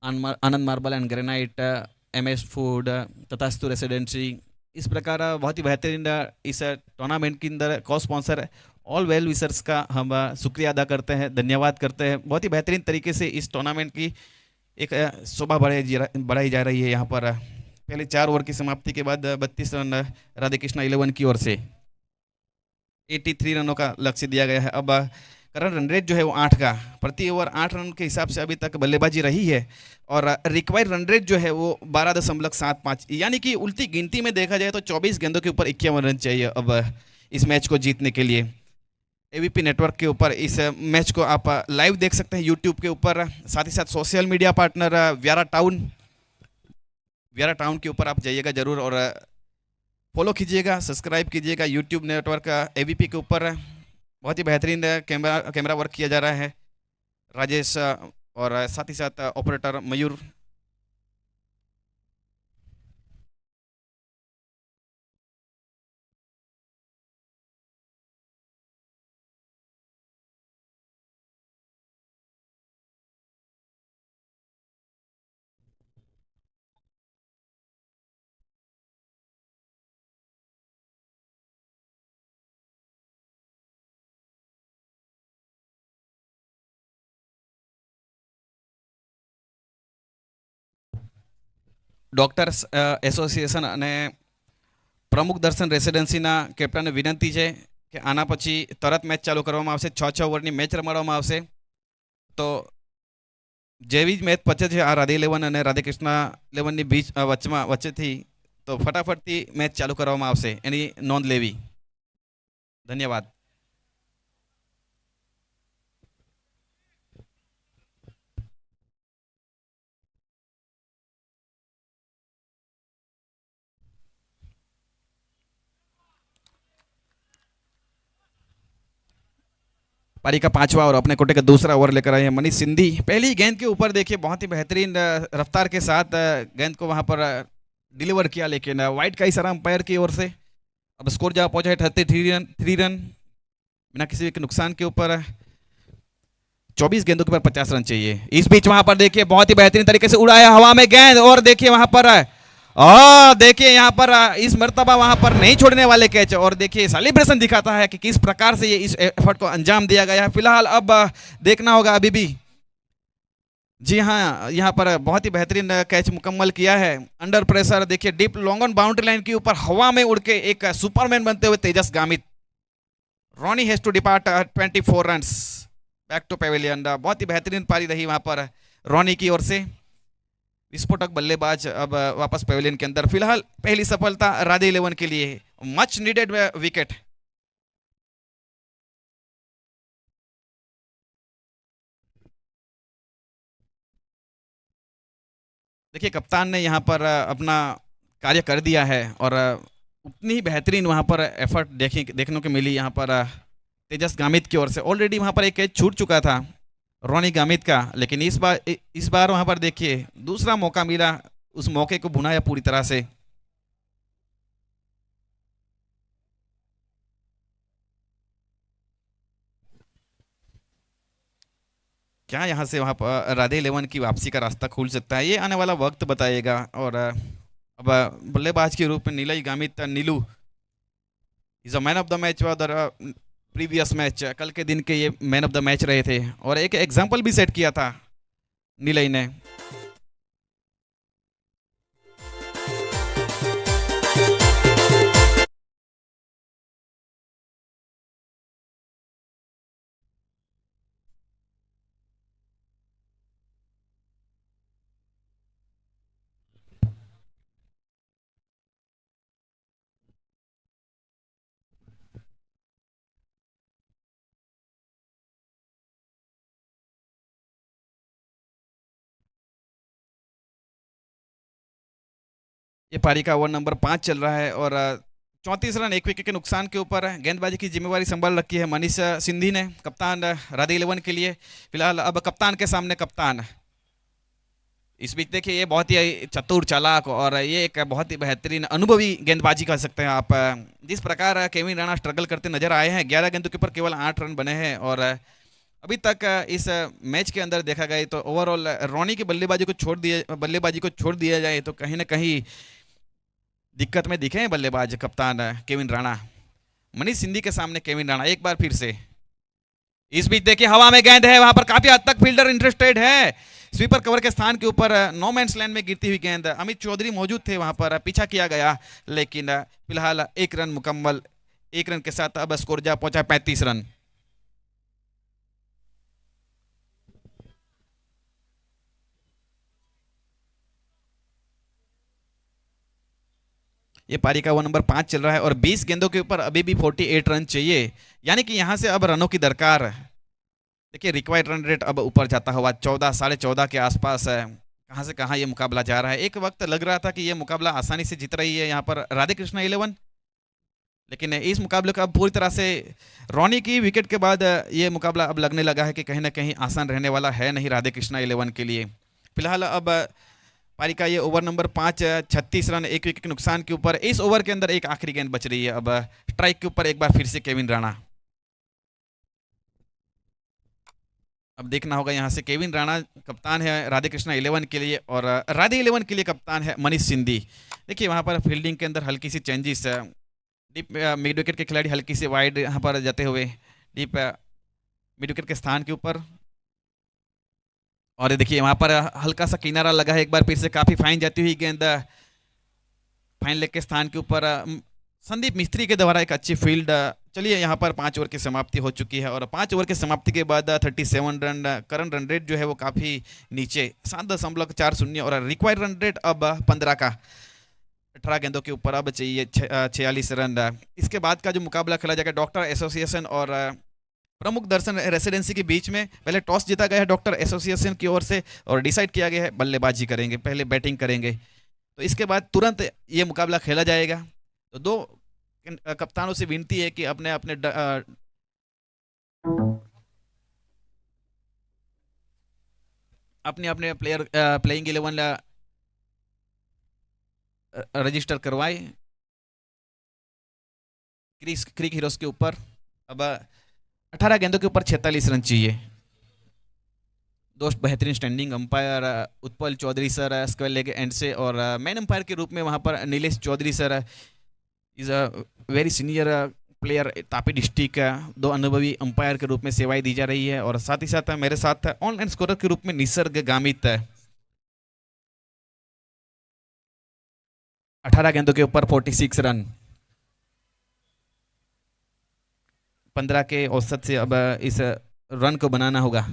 Anand marble and granite, MS food, Tathastu residency. इस प्रकार बहुत ही बेहतरीन इस टूर्नामेंट के अंदर को स्पॉन्सर ऑल वेल विशर्स का हम शुक्रिया अदा करते हैं, धन्यवाद करते हैं। बहुत ही बेहतरीन तरीके से इस टूर्नामेंट की एक शोभा बढ़ाई जा रही है यहाँ पर। पहले 4 ओवर की समाप्ति के बाद 32 रन राधे कृष्णा 11 की ओर से। 83 रनों का लक्ष्य दिया गया है। अब करंट रन रेट जो है वो 8 का, प्रति ओवर 8 रन के हिसाब से अभी तक बल्लेबाजी रही है, और रिक्वायर्ड रन रेट जो है वो 12.75, यानी कि उल्टी गिनती में देखा जाए तो 24 गेंदों के ऊपर 51 रन चाहिए अब इस मैच को जीतने के लिए। एवीपी नेटवर्क के ऊपर इस मैच को आप लाइव देख सकते हैं यूट्यूब के ऊपर। साथ ही साथ सोशल मीडिया पार्टनर व्यारा टाउन के ऊपर आप जाइएगा जरूर, और फॉलो कीजिएगा, सब्सक्राइब कीजिएगा यूट्यूब नेटवर्क एवीपी के ऊपर। बहुत ही बेहतरीन कैमरा वर्क किया जा रहा है राजेश, और साथ ही साथ ऑपरेटर मयूर। ડોક્ટર્સ એસોસિએશન અને પ્રમુખ દર્શન રેસિડેન્સીના કેપ્ટનને વિનંતી છે કે આના પછી તરત મેચ ચાલુ કરવામાં આવશે, 6 ઓવરની મેચ રમાડવામાં આવશે। તો જેવી જ મેચ પચે છે આ રાધે 11 અને રાધે કૃષ્ણા 11ની વચ્ચેથી, તો ફટાફટથી મેચ ચાલુ કરવામાં આવશે, એની નોંધ લેવી। ધન્યવાદ। पारी का पांचवा और अपने कोटे का दूसरा ओवर लेकर आए हैं मनीष सिंधी। पहली गेंद के ऊपर देखिए बहुत ही बेहतरीन रफ्तार के साथ गेंद को वहां पर डिलीवर किया, लेकिन वाइड का इशारा अंपायर की ओर से। अब स्कोर जहाँ पहुंचा है 33 रन, 3 रन बिना किसी के नुकसान के ऊपर। 24 गेंदों के ऊपर 50 रन चाहिए। इस बीच वहां पर देखिए बहुत ही बेहतरीन तरीके से उड़ाया हवा में गेंद, और देखिए वहां पर देखिए यहाँ पर इस मर्तबा वहां पर नहीं छोड़ने वाले कैच, और देखिए सेलिब्रेशन दिखाता है कि किस प्रकार से ये इस एफर्ट को अंजाम दिया गया है। फिलहाल अब देखना होगा अभी भी। जी हाँ, यहाँ पर बहुत ही बेहतरीन कैच मुकम्मल किया है अंडर प्रेशर। देखिए deep long on boundary line के ऊपर हवा में उड़ के एक सुपरमैन बनते हुए Tejas Gamit. Ronnie has to depart 24 runs back to pavilion. बहुत ही बेहतरीन पारी रही वहां पर रॉनी की ओर से। विस्फोटक बल्लेबाज अब वापस पेविलियन के अंदर। फिलहाल पहली सफलता राधे 11 के लिए, मच नीडेड विकेट। देखिए कप्तान ने यहाँ पर अपना कार्य कर दिया है, और उतनी ही बेहतरीन वहाँ पर एफर्ट देखने को मिली यहाँ पर तेजस गामित की ओर से। ऑलरेडी वहाँ पर एक कैच छूट चुका था रोनी गामित का, लेकिन इस बार वहाँ पर देखिए दूसरा मौका मिला, उस मौके को भुनाया पूरी तरह से। क्या यहाँ से वहाँ पर राधे 11 की वापसी का रास्ता खुल सकता है, ये आने वाला वक्त बताएगा। और अब बल्लेबाज के रूप में Nilay Gamit, Neelu is a man of the match previous match. कल के दिन के ये मैन ऑफ द मैच रहे थे, और एक एग्जाम्पल भी सेट किया था नीलय ने। ये पारी का ओवर नंबर 5 चल रहा है, और 34 रन 1 विकेट के नुकसान के ऊपर गेंदबाजी की जिम्मेवारी संभाल रखी है मनीष सिंधी ने, कप्तान राधे 11 के लिए। फिलहाल अब कप्तान के सामने कप्तान। इस बीच देखिए ये बहुत ही चतुर चालाक, और ये एक बहुत ही बेहतरीन अनुभवी गेंदबाजी कर सकते हैं आप। जिस प्रकार केविन राणा स्ट्रगल करते नजर आए हैं, 11 गेंदों के ऊपर केवल 8 रन बने हैं, और अभी तक इस मैच के अंदर देखा गया तो ओवरऑल रोनी की बल्लेबाजी को छोड़ दिया जाए तो कहीं ना कहीं दिक्कत में दिखे हैं बल्लेबाज कप्तान केविन राणा। मनीष सिंधी के सामने केविन राणा एक बार फिर से। इस बीच देखिए हवा में गेंद है, वहां पर काफी हद तक फील्डर इंटरेस्टेड है। स्वीपर कवर के स्थान के ऊपर नो मैंस लैंड में गिरती हुई गेंद, अमित चौधरी मौजूद थे वहां पर, पीछा किया गया, लेकिन फिलहाल 1 रन मुकम्मल। 1 रन के साथ अब स्कोर जा पहुंचा 35 रन। ये पारी का ओवर नंबर 5 चल रहा है, और 20 गेंदों के ऊपर अभी भी 48 रन चाहिए, यानी कि यहां से अब रनों की दरकार। देखिए रिक्वायर्ड रन रेट अब ऊपर जाता हुआ 14, 14.5 के आसपास है। कहां से कहां ये मुकाबला जा रहा है। एक वक्त लग रहा था कि ये मुकाबला आसानी से जीत रही है यहाँ पर राधे कृष्णा 11, लेकिन इस मुकाबले का अब पूरी तरह से रोनी की विकेट के बाद ये मुकाबला अब लगने लगा है कि कहीं ना कहीं आसान रहने वाला है नहीं राधे कृष्णा 11 के लिए। फिलहाल अब पारी का ये ओवर नंबर 5, 36 रन 1 विकेट के नुकसान के ऊपर। इस ओवर के अंदर एक आखिरी गेंद बच रही है। अब स्ट्राइक के ऊपर एक बार फिर से केविन राणा। अब देखना होगा यहाँ से केविन राणा कप्तान है राधे कृष्णा 11 के लिए, और राधे 11 के लिए कप्तान है मनीष सिंधी। देखिए वहाँ पर फील्डिंग के अंदर हल्की सी चेंजेस, डीप मिड विकेट के खिलाड़ी हल्की से वाइड यहाँ पर जाते हुए डीप मिड विकेट के स्थान के ऊपर, और देखिए वहां पर हल्का सा किनारा लगा है एक बार फिर से, काफी फाइन जाती हुई गेंद फाइन लेग के स्थान के ऊपर संदीप मिस्त्री के द्वारा एक अच्छी फील्ड। चलिए यहाँ पर 5 ओवर की समाप्ति हो चुकी है, और 5 ओवर की समाप्ति के बाद 37 रन करंट रन रेट जो है वो काफी नीचे 7.40, और रिक्वायर्ड रन रेट अब 15 का। 18 गेंदों के ऊपर अब चाहिए 46 रन। इसके बाद का जो मुकाबला खेला जाएगा डॉक्टर एसोसिएशन और प्रमुख दर्शन रेसिडेंसी के बीच में। पहले टॉस जीता गया है डॉक्टर एसोसिएशन की ओर से, और डिसाइड किया गया है बल्लेबाजी करेंगे, पहले बैटिंग करेंगे, तो इसके बाद तुरंत ये मुकाबला खेला जाएगा। तो दो कप्तानों से विनती है कि अपने अपने अपने अपने प्लेयर प्लेइंग 11 रजिस्टर करवाए क्रिक हीरोज के ऊपर। अब 18 गेंदों के ऊपर 46 रन चाहिए। दोस्त बेहतरीन standing umpire Utpal Chaudhary sir square leg end से, और मैन अंपायर के रूप में वहाँ पर Nilesh Chaudhary sir is a very senior player Tapi district. दो अनुभवी अंपायर के रूप में सेवाएं दी जा रही है, और साथ ही साथ मेरे साथ ऑनलाइन स्कोरर के रूप में निसर्ग गामित 18 गेंदों के ऊपर 46 रन। 15 के औसत से अब इस रन को बनाना होगा।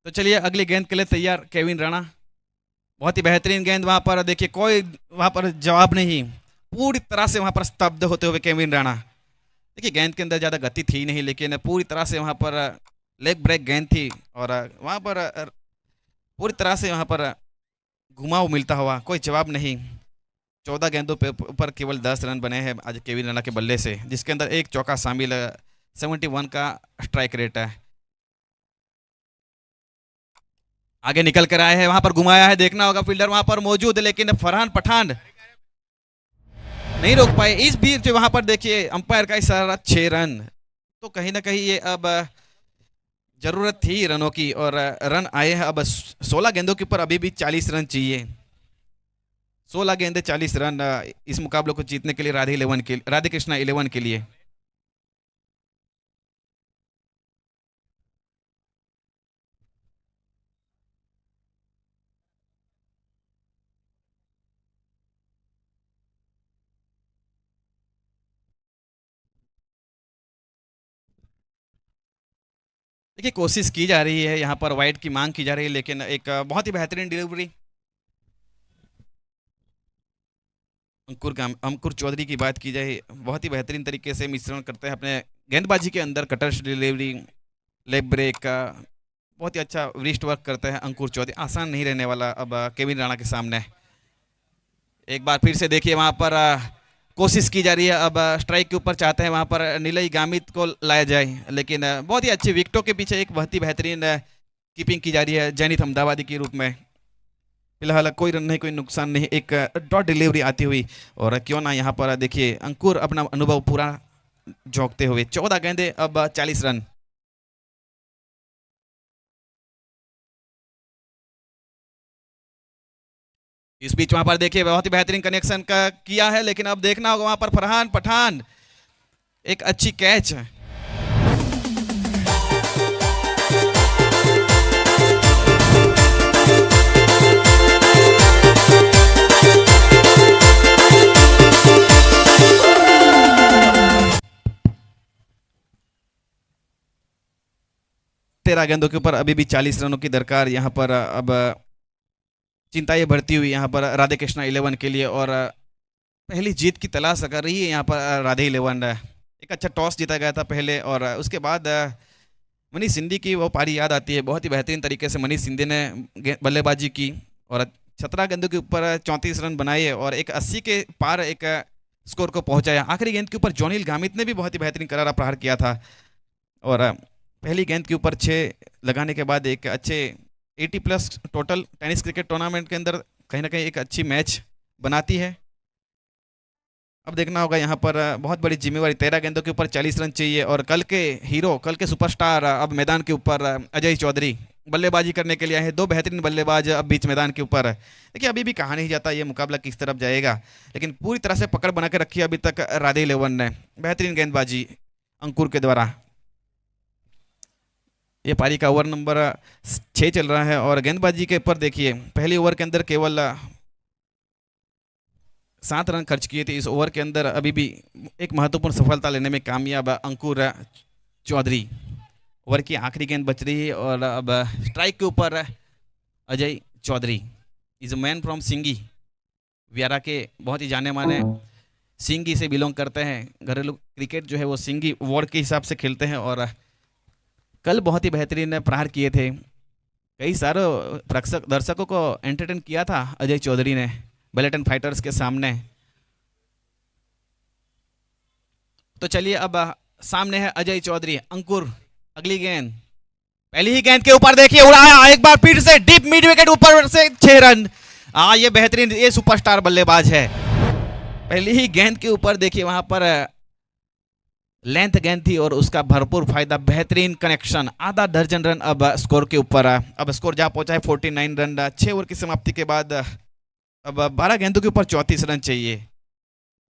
तो चलिए अगली गेंद के लिए तैयार केविन राणा। बहुत ही बेहतरीन गेंद, वहां पर देखिए कोई वहां पर जवाब नहीं, पूरी तरह से वहां पर स्तब्ध होते हुए केविन राणा। देखिए गेंद के अंदर ज़्यादा गति थी नहीं, लेकिन पूरी तरह से वहां पर लेग ब्रेक गेंद थी, और वहां पर पूरी तरह से वहां पर घुमाव मिलता हुआ, कोई जवाब नहीं। 14 गेंदों पे ऊपर केवल 10 रन बने हैं आज केविन राणा के बल्ले से, जिसके अंदर एक चौका शामिल 71 का स्ट्राइक रेट है। आगे निकल कर आए हैं, वहां पर घुमाया है, देखना होगा फील्डर वहां पर मौजूद है, लेकिन फरहान पठान नहीं रोक पाए। इस बीच वहां पर देखिए अंपायर का इशारा 6 रन, तो कहीं ना कहीं ये अब जरूरत थी रनों की, और रन आए हैं। अब 16 गेंदों के ऊपर अभी भी 40 रन चाहिए। 16 गेंदे 40 रन इस मुकाबले को जीतने के लिए राधे कृष्णा 11 के लिए। देखिए कोशिश की जा रही है, यहाँ पर वाइड की मांग की जा रही है, लेकिन एक बहुत ही बेहतरीन डिलीवरी अंकुर चौधरी की बात की जाए, बहुत ही बेहतरीन तरीके से मिश्रण करते हैं अपने गेंदबाजी के अंदर, कटर डिलीवरी, लेग ब्रेक का बहुत ही अच्छा रिस्ट वर्क करते हैं अंकुर चौधरी। आसान नहीं रहने वाला अब केविन राणा के सामने। एक बार फिर से देखिए वहां पर कोशिश की जा रही है, अब स्ट्राइक के ऊपर चाहते हैं वहां पर नीलई गामित को लाया जाए, लेकिन बहुत ही अच्छी विकेटों के पीछे एक बहुत ही बेहतरीन कीपिंग की जा रही है जैनित अहमदाबादी के रूप में। फिलहाल कोई रन नहीं, कोई नुकसान नहीं, एक डॉट डिलीवरी आती हुई, और क्यों ना यहाँ पर देखिए अंकुर अपना अनुभव पूरा झोंकते हुए। 14 गेंदे अब 40 रन। इस बीच वहां पर देखिए बहुत ही बेहतरीन कनेक्शन का किया है, लेकिन अब देखना होगा वहां पर फरहान पठान एक अच्छी कैच। 13 गेंदों के ऊपर अभी भी 40 रनों की दरकार यहाँ पर। अब चिंता ये बढ़ती हुई यहाँ पर राधे कृष्णा 11 के लिए, और पहली जीत की तलाश कर रही है यहाँ पर राधे 11। एक अच्छा टॉस जीता गया था पहले, और उसके बाद मनीष सिंधी की वो पारी याद आती है। बहुत ही बेहतरीन तरीके से मनीष सिंधी ने बल्लेबाजी की, और 17 गेंदों के ऊपर 34 रन बनाए, और एक 80 के पार एक स्कोर को पहुंचाया। आखिरी गेंद के ऊपर जोनील गामित ने भी बहुत ही बेहतरीन करारा प्रहार किया था, और पहली गेंद के ऊपर 6 लगाने के बाद एक अच्छे 80+ टोटल टेनिस क्रिकेट टूर्नामेंट के अंदर कहीं ना कहीं एक अच्छी मैच बनाती है। अब देखना होगा यहाँ पर बहुत बड़ी जिम्मेवारी। 13 गेंदों के ऊपर 40 रन चाहिए, और कल के हीरो, कल के सुपरस्टार अब मैदान के ऊपर अजय चौधरी बल्लेबाजी करने के लिए आए हैं। 2 बेहतरीन बल्लेबाज अब बीच मैदान के ऊपर। देखिए अभी भी कहा नहीं जाता ये मुकाबला किस तरफ जाएगा, लेकिन पूरी तरह से पकड़ बना के रखी है अभी तक राधे 11 ने। बेहतरीन गेंदबाजी अंकुर के द्वारा। ये पारी का ओवर नंबर 6 चल रहा है, और गेंदबाजी के ऊपर देखिए पहली ओवर के अंदर केवल 7 रन खर्च किए थे। इस ओवर के अंदर अभी भी एक महत्वपूर्ण सफलता लेने में कामयाब अंकुर चौधरी। ओवर की आखिरी गेंद बच रही है, और अब स्ट्राइक के ऊपर Ajay Chaudhary is a man from Singi, Vyara के बहुत ही जाने माने सिंगी से बिलोंग करते हैं। घरेलू क्रिकेट जो है वो सिंगी वार्ड के हिसाब से खेलते हैं। और कल बहुत ही बेहतरीन प्रहार किए थे। कई सारे प्रेक्षक दर्शकों को एंटरटेन किया था अजय चौधरी ने बेलेटन फाइटर्स के सामने। तो चलिए अब सामने है अजय चौधरी। अंकुर, अगली गेंद, पहली ही गेंद के ऊपर देखिए उड़ाया एक बार फिर से डीप मिड विकेट ऊपर से 6 रन। ये बेहतरीन, ये सुपरस्टार बल्लेबाज है। पहली ही गेंद के ऊपर देखिए वहां पर लेंथ गेंद थी और उसका भरपूर फायदा, बेहतरीन कनेक्शन, आधा दर्जन रन अब स्कोर के ऊपर। अब स्कोर जा पहुंचा है 49 रन। 6 ओवर की समाप्ति के बाद अब 12 गेंदों के ऊपर 34 रन चाहिए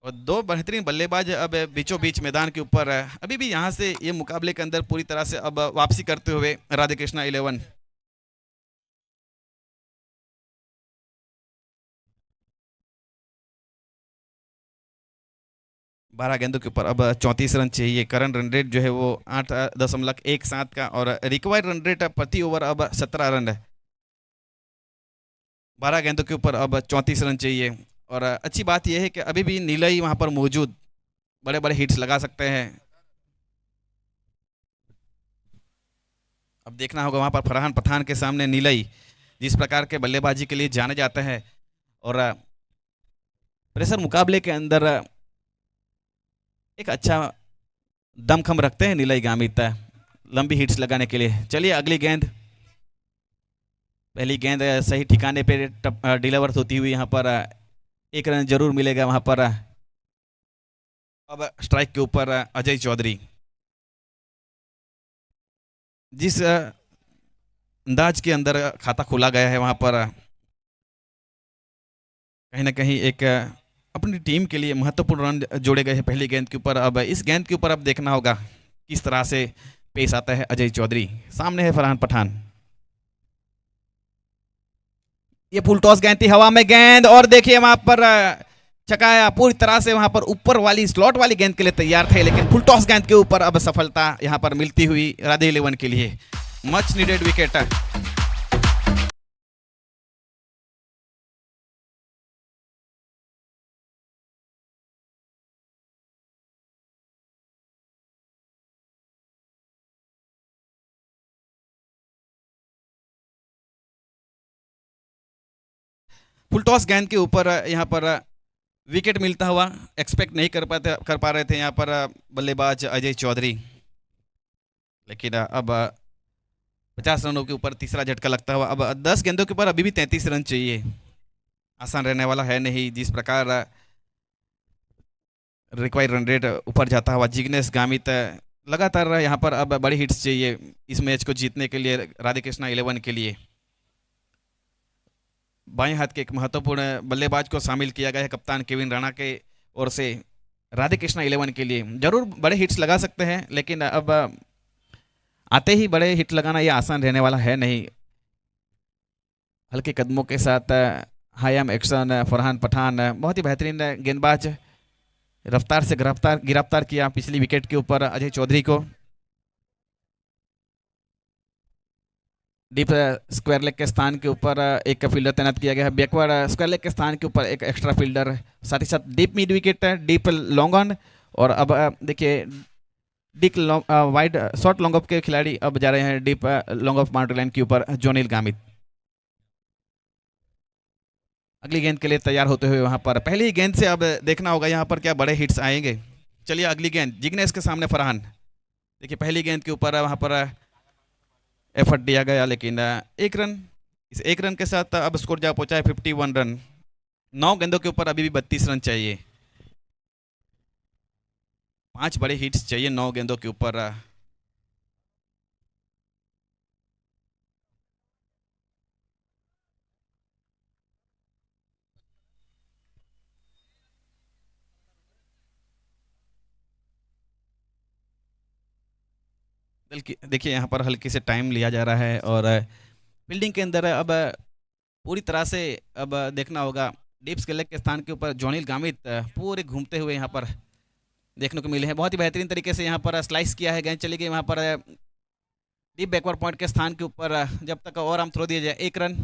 और दो बेहतरीन बल्लेबाज अब बीचों बीच मैदान के ऊपर। अभी भी यहां से ये मुकाबले के अंदर पूरी तरह से अब वापसी करते हुए राधे कृष्णा 11। 12 गेंदों के ऊपर अब 34 रन चाहिए। करंट रन रेट जो है वो 8.17 का और रिक्वायर्ड रन रेट प्रति ओवर अब 17 रन है। 12 गेंदों के ऊपर अब 34 रन चाहिए। और अच्छी बात यह है कि अभी भी नीलई वहां पर मौजूद, बड़े बड़े हिट्स लगा सकते हैं। अब देखना होगा वहां पर फरहान पठान के सामने नीलई जिस प्रकार के बल्लेबाजी के लिए जाने जाते हैं और प्रेशर मुकाबले के अंदर एक अच्छा दमखम रखते हैं नीलई गामित लंबी हिट्स लगाने के लिए। चलिए अगली गेंद, पहली गेंद सही ठिकाने पे डिलीवर होती हुई यहाँ पर 1 रन जरूर मिलेगा वहां पर। अब स्ट्राइक के ऊपर अजय चौधरी, जिस अंदाज के अंदर खाता खोला गया है वहां पर कहीं ना कहीं एक अपनी टीम के लिए महत्वपूर्ण रन जोड़े गए हैं पहली गेंद के ऊपर। अब इस गेंद के ऊपर अब देखना होगा किस तरह से पेश आता है अजय चौधरी। सामने है फरहान पठान। ये फुल टॉस गेंद थी, हवा में गेंद, और देखिए वहां पर चकाया पूरी तरह से वहां पर ऊपर वाली स्लॉट वाली गेंद के लिए तैयार थे, लेकिन फुल टॉस गेंद के ऊपर अब सफलता यहां पर मिलती हुई राधे 11 के लिए। Much needed wicket. Full toss गेंद के ऊपर यहाँ पर विकेट मिलता हुआ एक्सपेक्ट नहीं कर पा रहे थे यहाँ पर बल्लेबाज अजय चौधरी, लेकिन अब 50 रनों के ऊपर तीसरा झटका लगता हुआ। अब 10 गेंदों के ऊपर अभी भी 33 रन चाहिए, आसान रहने वाला है नहीं। जिस प्रकार रिक्वायर्ड रन रेट ऊपर जाता हुआ जिग्नेश गामित लगातार यहाँ पर अब बड़ी हिट्स चाहिए इस मैच को जीतने के लिए राधे कृष्णा 11 के लिए। बाएं हाथ के एक महत्वपूर्ण बल्लेबाज को शामिल किया गया है कप्तान केविन राणा के ओर से राधे कृष्णा 11 के लिए। जरूर बड़े हिट्स लगा सकते हैं, लेकिन अब आते ही बड़े हिट लगाना ये आसान रहने वाला है नहीं। हल्के कदमों के साथ हायम एक्शन फरहान पठान बहुत ही बेहतरीन गेंदबाज, रफ्तार से गिरफ्तार किया पिछली विकेट के ऊपर अजय चौधरी को। डीप स्क्वायर लेग के स्थान के ऊपर एक फील्डर तैनात किया गया है। बैकवर्ड स्क्वायर लेग के स्थान के ऊपर एक एक्स्ट्रा फील्डर, साथ ही साथ deep mid wicket, deep long on. और अब देखिए deep wide short long off के खिलाड़ी अब जा रहे हैं deep long off boundary line के ऊपर जोनील गामित। अगली गेंद के लिए तैयार होते हुए वहां पर पहली गेंद से अब देखना होगा यहाँ पर क्या बड़े हिट्स आएंगे। चलिए अगली गेंद, जिग्नेश के सामने फरहान। देखिए पहली गेंद के ऊपर वहां पर एफर्ट दिया गया, लेकिन 1 रन, इस 1 रन के साथ अब स्कोर जा पहुंचा है 51 रन। 9 गेंदों के ऊपर अभी भी 32 रन चाहिए। 5 बड़े हिट्स चाहिए 9 गेंदों के ऊपर। देखिए यहाँ पर हल्के से टाइम लिया जा रहा है और फील्डिंग के अंदर अब पूरी तरह से अब देखना होगा डीप स्केल के स्थान के ऊपर जोनील गामित पूरे घूमते हुए यहाँ पर देखने को मिले हैं। बहुत ही बेहतरीन तरीके से यहाँ पर स्लाइस किया है, गेंद चली गई वहाँ पर डीप बैकवर्ड पॉइंट के स्थान के ऊपर। जब तक और हम थ्रो दिया जाए 1 रन।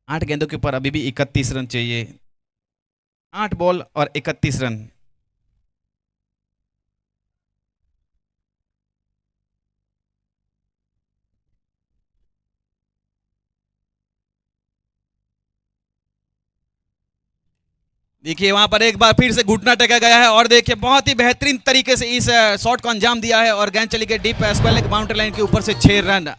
8 गेंदों के ऊपर अभी भी 31 रन चाहिए। 8 बॉल और 31 रन। देखिए वहां पर एक बार फिर से घुटना टेका गया है और देखिए बहुत ही बेहतरीन तरीके से इस शॉट को अंजाम दिया है और गेंद चली गई deep square leg boundary line के ऊपर से 6 रन।